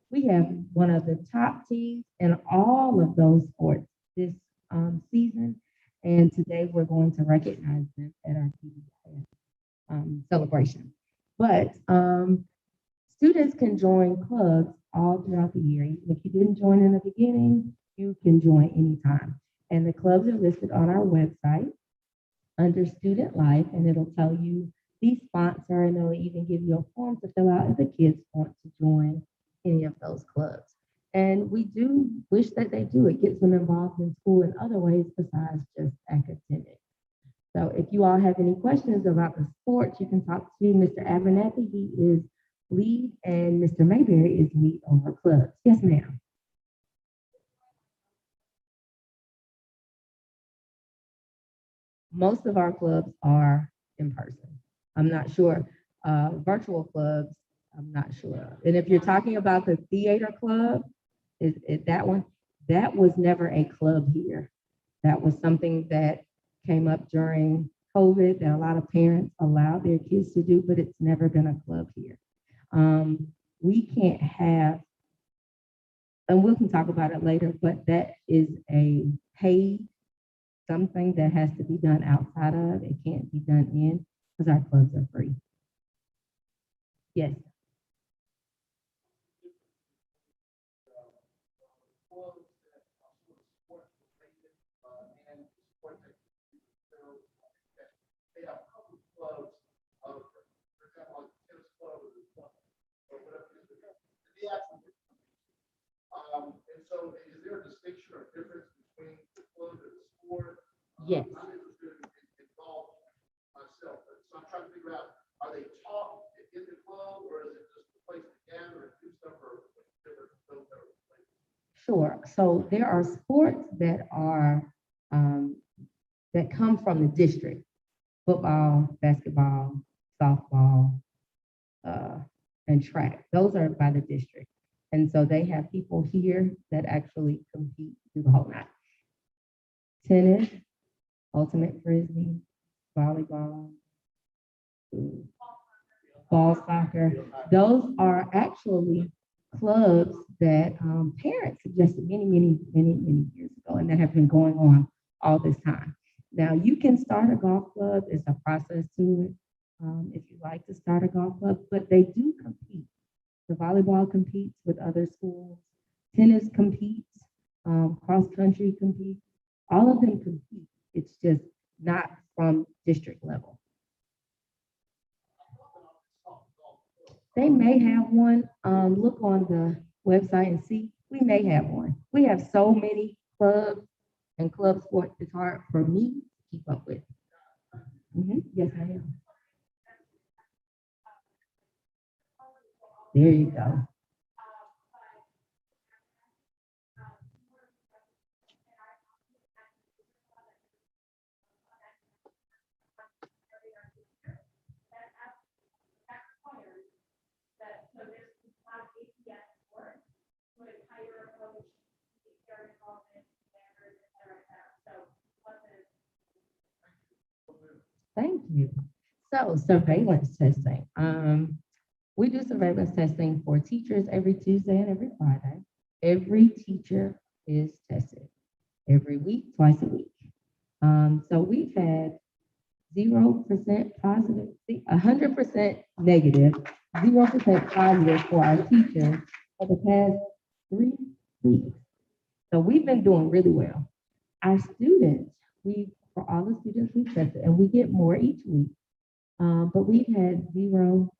We have one of the top teams in all of those sports this season. And today we're going to recognize them at our Pbis celebration. But students can join clubs all throughout the year. Even if you didn't join in the beginning, you can join anytime. And the clubs are listed on our website under Student Life, and it'll tell you the sponsor, and it'll even give you a form to fill out if the kids want to join any of those clubs. And we do wish that they do. It gets them involved in school in other ways besides just academics. So if you all have any questions about the sports, you can talk to Mr. Abernathy. He is lead, and Mr. Mayberry is lead over clubs. Yes, ma'am. Most of our clubs are in person. I'm not sure. Virtual clubs, I'm not sure. And if you're talking about the theater club, is that one? That was never a club here. That was something that came up during COVID that a lot of parents allowed their kids to do, but it's never been a club here. We can't have, and we can talk about it later, but that is a paid something that has to be done outside of, it can't be done in, because our clubs are free. Yes. And so is there a distinction or difference between the club and the sport? Yes. I'm interested in golf myself, so I'm trying to figure out, are they taught in the club, or is it just a place to gather and do stuff, or different places? Sure. So there are sports that are that come from the district: football, basketball, softball, and track. Those are by the district. And so they have people here that actually compete through the whole night. Tennis, ultimate frisbee, volleyball, ball soccer. Those are actually clubs that parents suggested many years ago, and that have been going on all this time. Now you can start a golf club. It's a process to it. If you like to start a golf club, but they do compete. The volleyball competes with other schools. Tennis competes. Cross country competes. All of them compete. It's just not from district level. They may have one. Look on the website and see. We may have one. We have so many clubs and club sports. It's hard for me to keep up with. Yes, I am. There you go. Thank you. So surveillance testing. We do surveillance testing for teachers every Tuesday and every Friday. Every teacher is tested every week, twice a week. So we've had 0% positive, 100% negative, 0% positive for our teachers for the past 3 weeks. So we've been doing really well. Our students, for all the students we've tested, and we get more each week, but we've had 0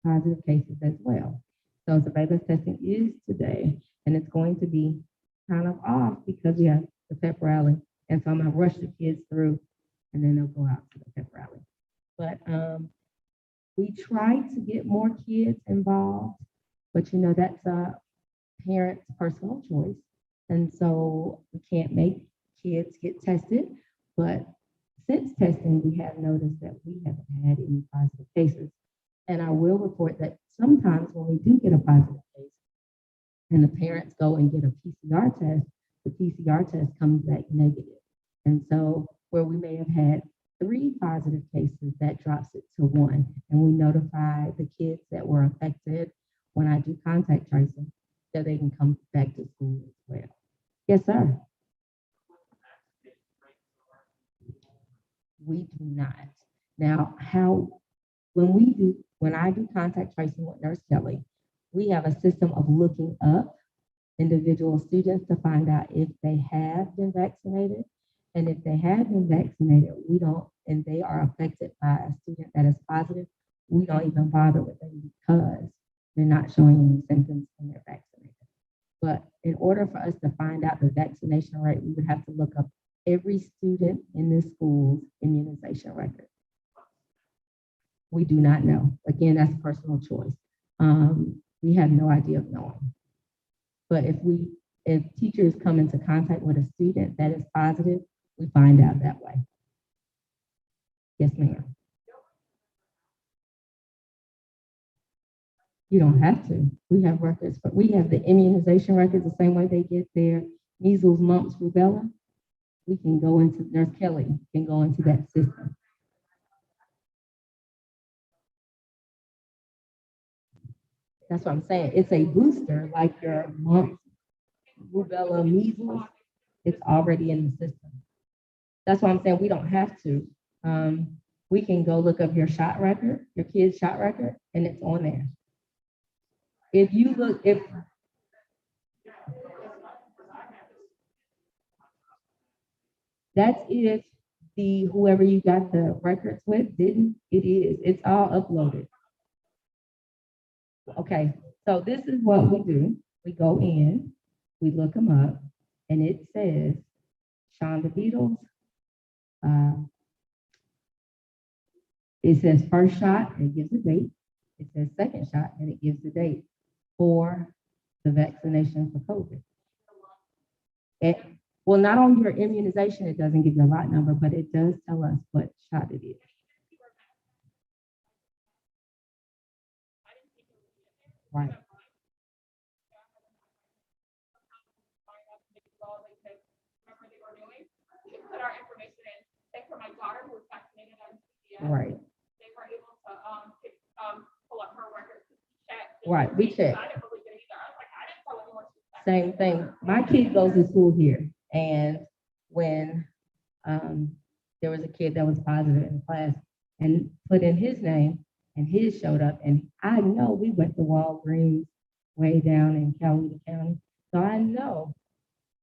positive cases as well. So surveillance testing is today, and it's going to be kind of off because we have the pep rally. And so I'm gonna rush the kids through, and then they'll go out to the pep rally. But we try to get more kids involved, but that's a parent's personal choice. And so we can't make kids get tested, but since testing, we have noticed that we haven't had any positive cases. And I will report that sometimes when we do get a positive case and the parents go and get a PCR test, the PCR test comes back negative. And so where we may have had 3 positive cases, that drops it to 1. And we notify the kids that were affected when I do contact tracing, so they can come back to school as well. Yes, sir. We do not. Now, when I do contact tracing with Nurse Kelly, we have a system of looking up individual students to find out if they have been vaccinated. And if they have been vaccinated, and they are affected by a student that is positive, we don't even bother with them because they're not showing any symptoms and they're vaccinated. But in order for us to find out the vaccination rate, we would have to look up every student in this school's immunization record. We do not know. Again, that's personal choice. We have no idea of knowing. But if teachers come into contact with a student that is positive, we find out that way. Yes, ma'am. You don't have to. We have records, but we have the immunization records the same way they get their measles, mumps, rubella. We can go into, Nurse Kelly can go into that system. That's what I'm saying. It's a booster like your mumps, rubella, measles. It's already in the system. That's why I'm saying we don't have to. We can go look up your shot record, your kid's shot record, and it's on there. If you look, that's if whoever you got the records with didn't, it's all uploaded. Okay, so this is what we do. We go in, we look them up, and it says Shonda Beatles. It says first shot, and it gives a date. It says second shot, and it gives the date for the vaccination for COVID. Well, not on your immunization, it doesn't give you a lot number, but it does tell us what shot it is. Right. Right. They were able to pull up her records to check. Right, we check. I didn't believe it either. I was like, I didn't tell anyone she was Same thing. My kid goes to school here, and when there was a kid that was positive in class and put in his name, and his showed up, and I know we went to Walgreens way down in Coweta County, so I know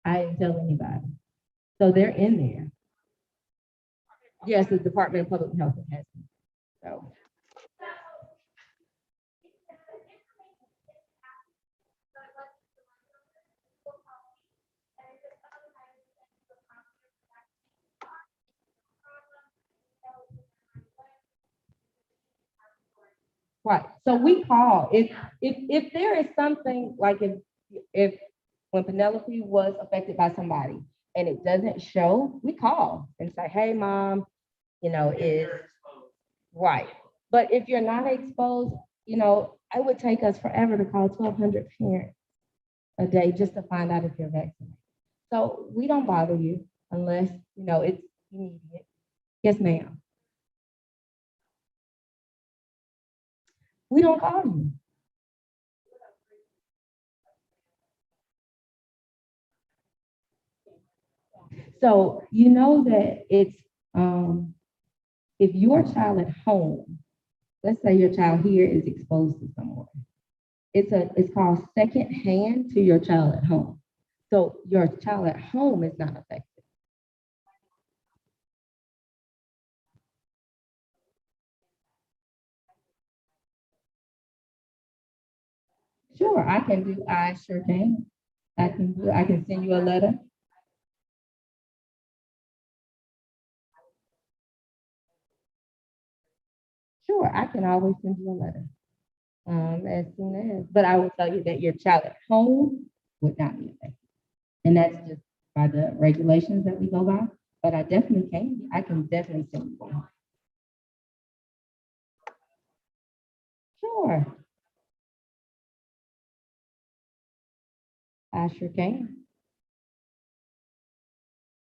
I didn't tell anybody. So they're in there. Yes, the Department of Public Health has them. So. Right. So we call if there is something like if when Penelope was affected by somebody and it doesn't show, we call and say, hey mom, is right. But if you're not exposed, it would take us forever to call 1,200 parents a day just to find out if you're vaccinated. So we don't bother you unless it's immediate. Yes, ma'am. We don't call you. So you know that it's if your child at home, let's say your child here is exposed to someone, it's called second hand to your child at home. So your child at home is not affected. Sure, I sure can. I can send you a letter. Sure, I can always send you a letter. As soon as, but I will tell you that your child at home would not be affected. And that's just by the regulations that we go by. But I definitely can. I can definitely send you one. Sure. I sure can.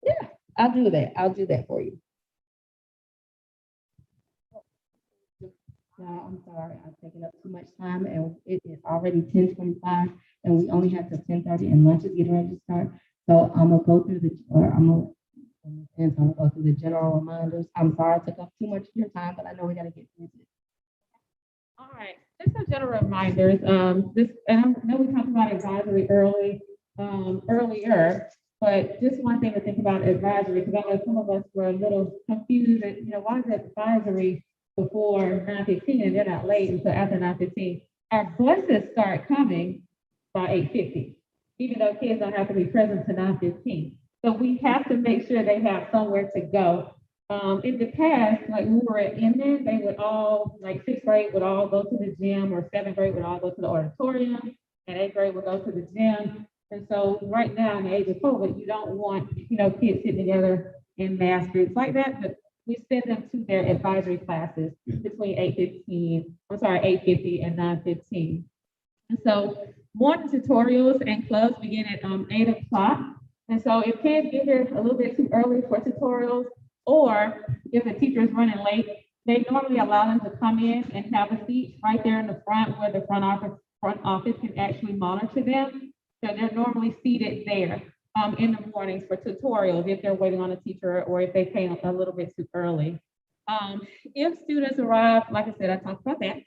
Yeah. I'll do that. I'll do that for you. No, I'm sorry, I've taken up too much time and it is already 10:25 and we only have till 10:30 and lunch is getting ready to start. So I'm gonna go through I'm gonna go through the general reminders. I'm sorry I took up too much of your time, but I know we gotta get through this. All right, just some general reminders. And I know we talked about advisory earlier, but just one thing to think about advisory, because I know some of us were a little confused, that, why is it advisory before 9:15 and they're not late until after 9:15? Our buses start coming by 8:50, even though kids don't have to be present to 9:15. So we have to make sure they have somewhere to go. In the past, like when we were at Inman, they would all, like sixth grade would all go to the gym, or seventh grade would all go to the auditorium, and eighth grade would go to the gym. And so right now in the age of COVID, you don't want, kids sitting together in mass groups like that, but we send them to their advisory classes between 8:50 and 9:15. And so morning tutorials and clubs begin at 8 o'clock. And so if kids get here a little bit too early for tutorials, or if the teacher is running late, they normally allow them to come in and have a seat right there in the front where the front office can actually monitor them. So they're normally seated there in the mornings for tutorials if they're waiting on a teacher or if they came a little bit too early. If students arrive, like I said, I talked about that.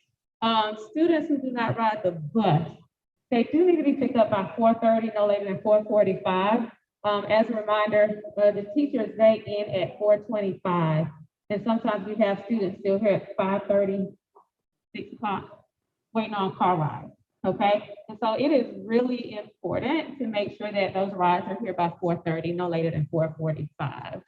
Students who do not ride the bus, they do need to be picked up by 4:30, no later than 4:45. As a reminder, the teachers, they in at 4:25. And sometimes we have students still here at 5:30, 6 o'clock, waiting on car rides, okay? And so it is really important to make sure that those rides are here by 4:30, no later than 4:45.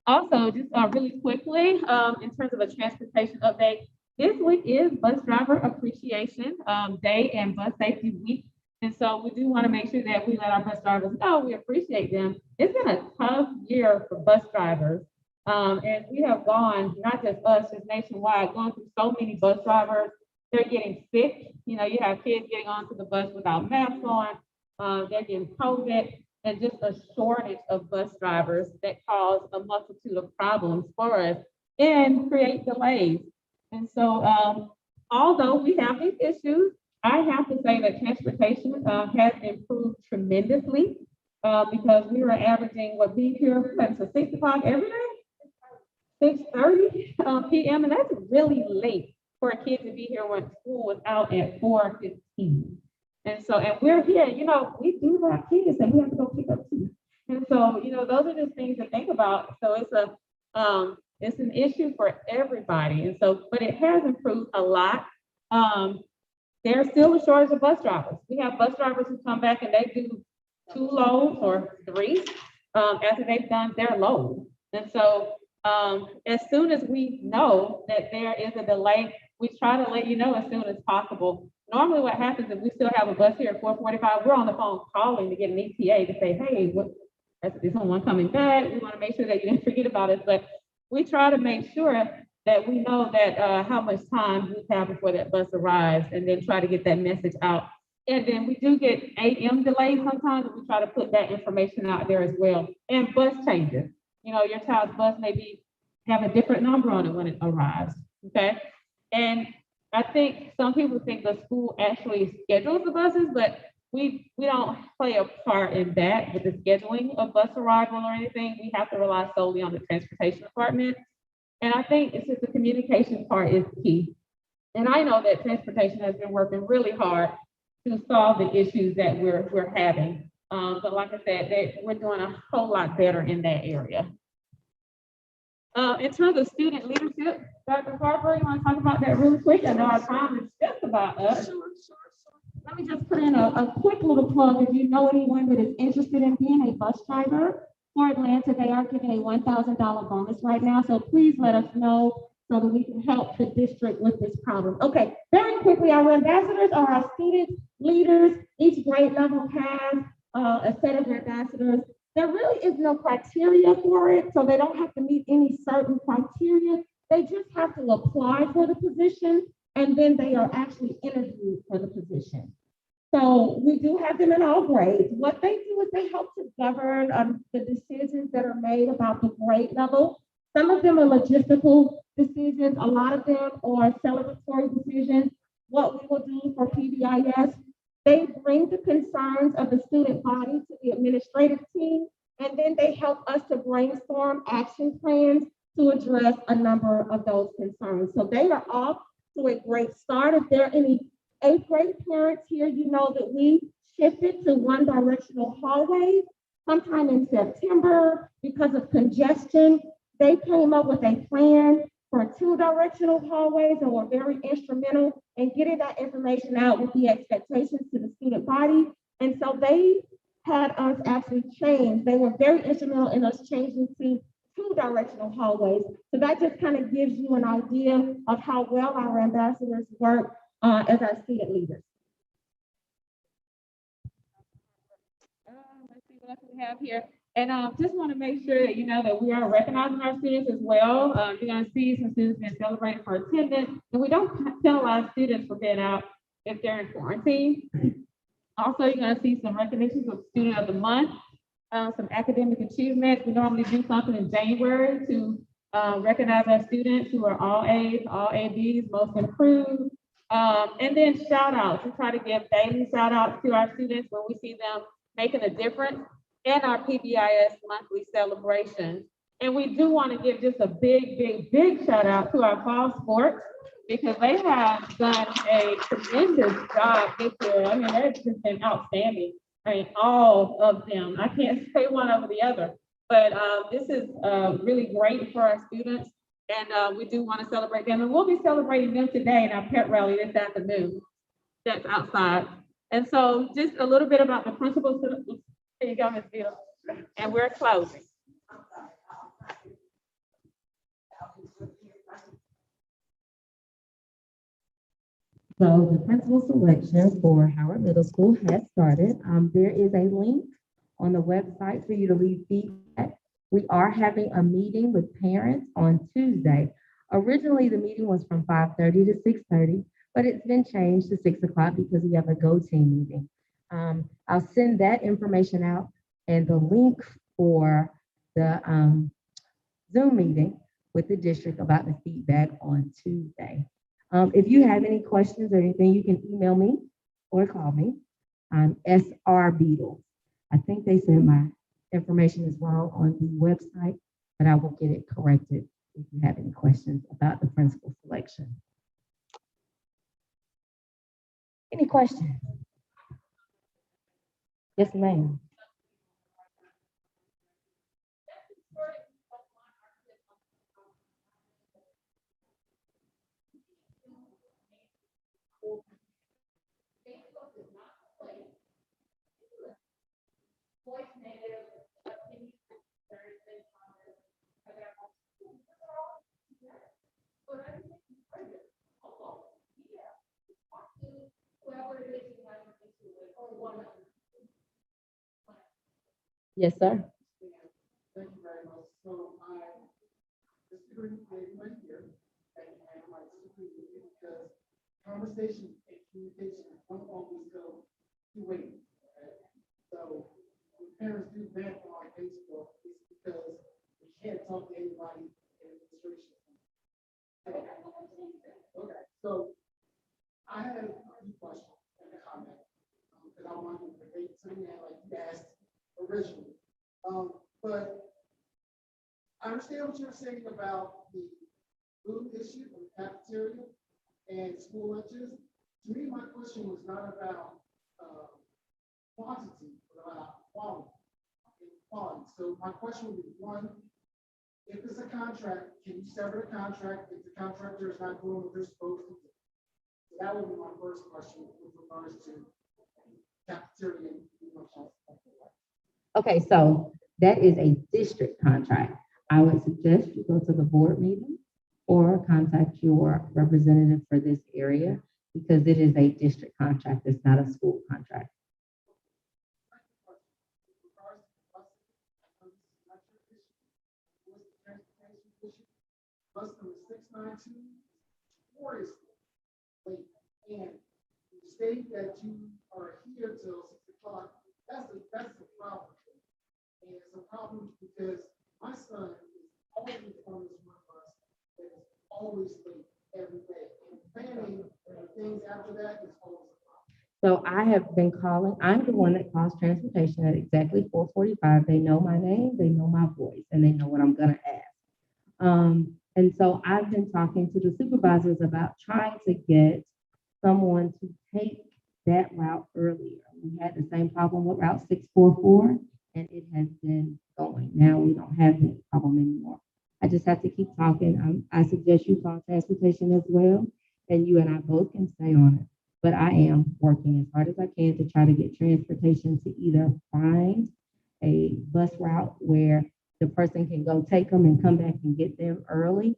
Also, just really quickly, in terms of a transportation update, this week is Bus Driver Appreciation Day and Bus Safety Week. And so we do want to make sure that we let our bus drivers know we appreciate them. It's been a tough year for bus drivers. And we have gone, not just us, just nationwide, gone through so many bus drivers. They're getting sick. You have kids getting onto the bus without masks on. They're getting COVID, and just a shortage of bus drivers that cause a multitude of problems for us and create delays. And so although we have these issues, I have to say that transportation has improved tremendously because we were averaging being here until 6 o'clock every day, 6:30 p.m. And that's really late for a kid to be here when school was out at 4:15. And so, and we're here, we do have kids that we have to go pick up too. And so, those are just things to think about. So it's an issue for everybody. And so, but it has improved a lot. There's still a shortage of bus drivers. We have bus drivers who come back and they do 2 loads or 3 after they've done their load. And so as soon as we know that there is a delay, we try to let you know as soon as possible. Normally what happens is we still have a bus here at 4:45. We're on the phone calling to get an ETA to say, hey, is someone coming back? We want to make sure that you didn't forget about us. But we try to make sure that we know that how much time we have before that bus arrives, and then try to get that message out. And then we do get AM delays sometimes, and we try to put that information out there as well. And bus changes. Your child's bus may have a different number on it when it arrives, okay? And I think some people think the school actually schedules the buses, but we don't play a part in that with the scheduling of bus arrival or anything. We have to rely solely on the transportation department. And I think it's just the communication part is key. And I know that transportation has been working really hard to solve the issues that we're having. But like I said, we're doing a whole lot better in that area. In terms of student leadership, Dr. Harper, you want to talk about that really quick? I know our time is just about up. Let me just put in a quick little plug. If you know anyone that is interested in being a bus driver for Atlanta, they are giving a $1,000 bonus right now. So please let us know so that we can help the district with this problem. Okay, very quickly, our ambassadors are our student leaders. Each grade level has a set of ambassadors. There really is no criteria for it, so they don't have to meet any certain criteria. They just have to apply for the position, and then they are actually interviewed for the position. So we do have them in all grades. What they do is they help to govern the decisions that are made about the grade level. Some of them are logistical decisions. A lot of them are celebratory decisions. What we will do for PBIS, they bring the concerns of the student body to the administrative team, and then they help us to brainstorm action plans to address a number of those concerns. So they are off to a great start. If there are any eighth grade parents here, you know that we shifted to one directional hallways sometime in September because of congestion. They came up with a plan for two directional hallways and were very instrumental in getting that information out with the expectations to the student body. And so they had us actually change. They were very instrumental in us changing to two directional hallways. So that just kind of gives you an idea of how well our ambassadors work as our student leaders. Let's see what else we have here. And just want to make sure that you know that we are recognizing our students as well. You're going to see some students being celebrated for attendance, and we don't penalize students for being out if they're in quarantine. Also, you're going to see some recognitions of Student of the Month, some academic achievements. We normally do something in January to recognize our students who are all A's, all ABs, most improved. And then shout outs. We try to give daily shout outs to our students when we see them making a difference in our PBIS monthly celebrations. And we do want to give just a big shout out to our fall sports because they have done a tremendous job this year. I mean, they've just been outstanding. I mean, all of them. I can't say one over the other, but this is really great for our students. And we do want to celebrate them. And we'll be celebrating them today in our pep rally this afternoon. That's outside. And so just a little bit about the principals. Here you go, Ms. Vito. And we're closing. So the principal selection for Howard Middle School has started. There is a link on the website for you to leave feedback. We are having a meeting with parents on Tuesday. Originally, the meeting was from 5:30 to 6:30, but it's been changed to 6 o'clock because we have a Go Team meeting. I'll send that information out and the link for the Zoom meeting with the district about the feedback on Tuesday. If you have any questions or anything, you can email me or call me. I'm SR Beatles. I think they said my information is wrong on the website, but I will get it corrected if you have any questions about the principal selection. Any questions? Yes, ma'am. Yes, sir. Thank you very much. So I disagree with my here, and I disagree with you because conversation and communication don't always go two ways. Okay? So when parents do vent on Facebook, it's because we can't talk to anybody in administration. Okay, so I have a few questions and a comment because I want to debate something like you asked originally. But I understand what you're saying about the food issue of the cafeteria and school lunches. To me, my question was not about quantity, but about quality. So my question would be, one, if it's a contract, can you sever the contract if the contractor is not doing what they're supposed to do? So that would be my first question with regards to cafeteria and food lunches. Okay, so that is a district contract. I would suggest you go to the board meeting or contact your representative for this area because it is a district contract. It's not a school contract. Bus number 692, notoriously late. And you state that you are here till 6 o'clock. That's a problem. And it's a problem because my son is always on this one bus that is always late every day. And planning things after that is always a problem. So I have been calling, I'm the one that calls transportation at exactly 4:45. They know my name, they know my voice, and they know what I'm gonna ask. And so I've been talking to the supervisors about trying to get someone to take that route earlier. We had the same problem with Route 644, and it has been going. Now we don't have that problem anymore. I just have to keep talking. I suggest you call transportation as well, and you and I both can stay on it. But I am working as hard as I can to try to get transportation to either find a bus route where the person can go take them and come back and get them early,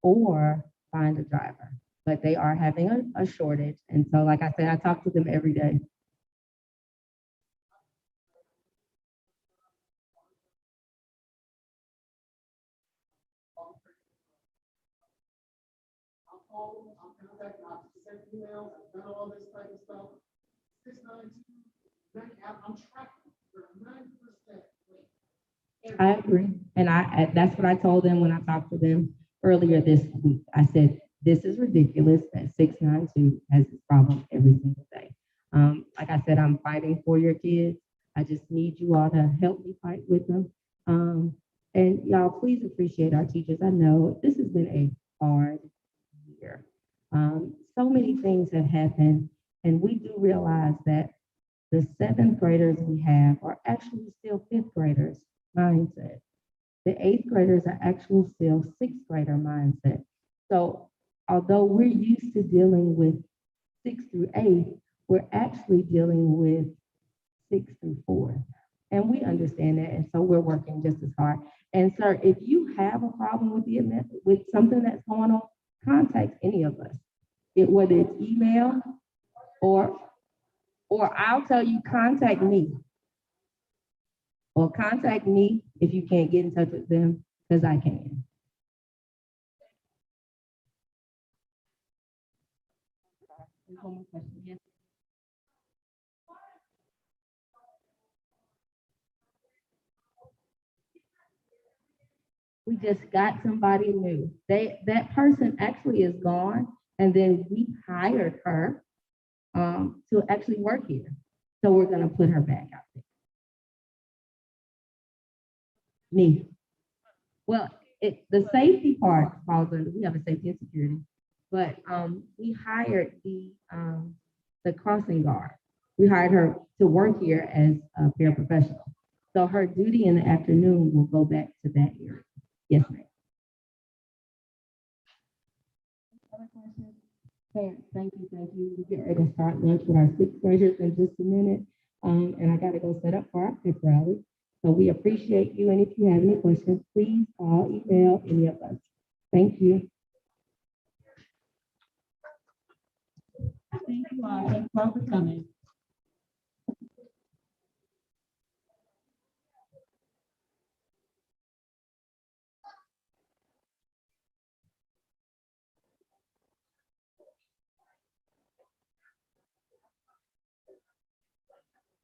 or find a driver. But they are having a shortage. And so, like I said, I talk to them every day. I'm contacting, I've sent emails, I've done all this type of stuff. 692, I'm tracking for 90% late. I agree. And that's what I told them when I talked to them earlier this week. I said, this is ridiculous that 692 has this problem every single day. Like I said, I'm fighting for your kids. I just need you all to help me fight with them. And y'all, please appreciate our teachers. I know this has been a hard year. So many things have happened, and we do realize that the seventh graders we have are actually still fifth graders mindset. The eighth graders are actually still sixth grader mindset. So although we're used to dealing with 6 through 8, we're actually dealing with 6 through 4. And we understand that, and so we're working just as hard. And sir, if you have a problem with something that's going on, contact any of us. Whether it's email or I'll tell you, contact me. Or contact me if you can't get in touch with them, because I can. One more question. Yes. We just got somebody new. That person actually is gone, and then we hired her to actually work here. So we're gonna put her back out there. Me. Well, the safety part falls under, we have a safety and security, but we hired the crossing guard. We hired her to work here as a paraprofessional. So her duty in the afternoon will go back to that area. Yes, ma'am. Other questions? Parents, thank you. We get ready to start lunch with our sixth graders in just a minute. And I gotta go set up for our pep rally. So we appreciate you. And if you have any questions, please call, email any of us. Thank you. Thank you all. Thank you all for coming.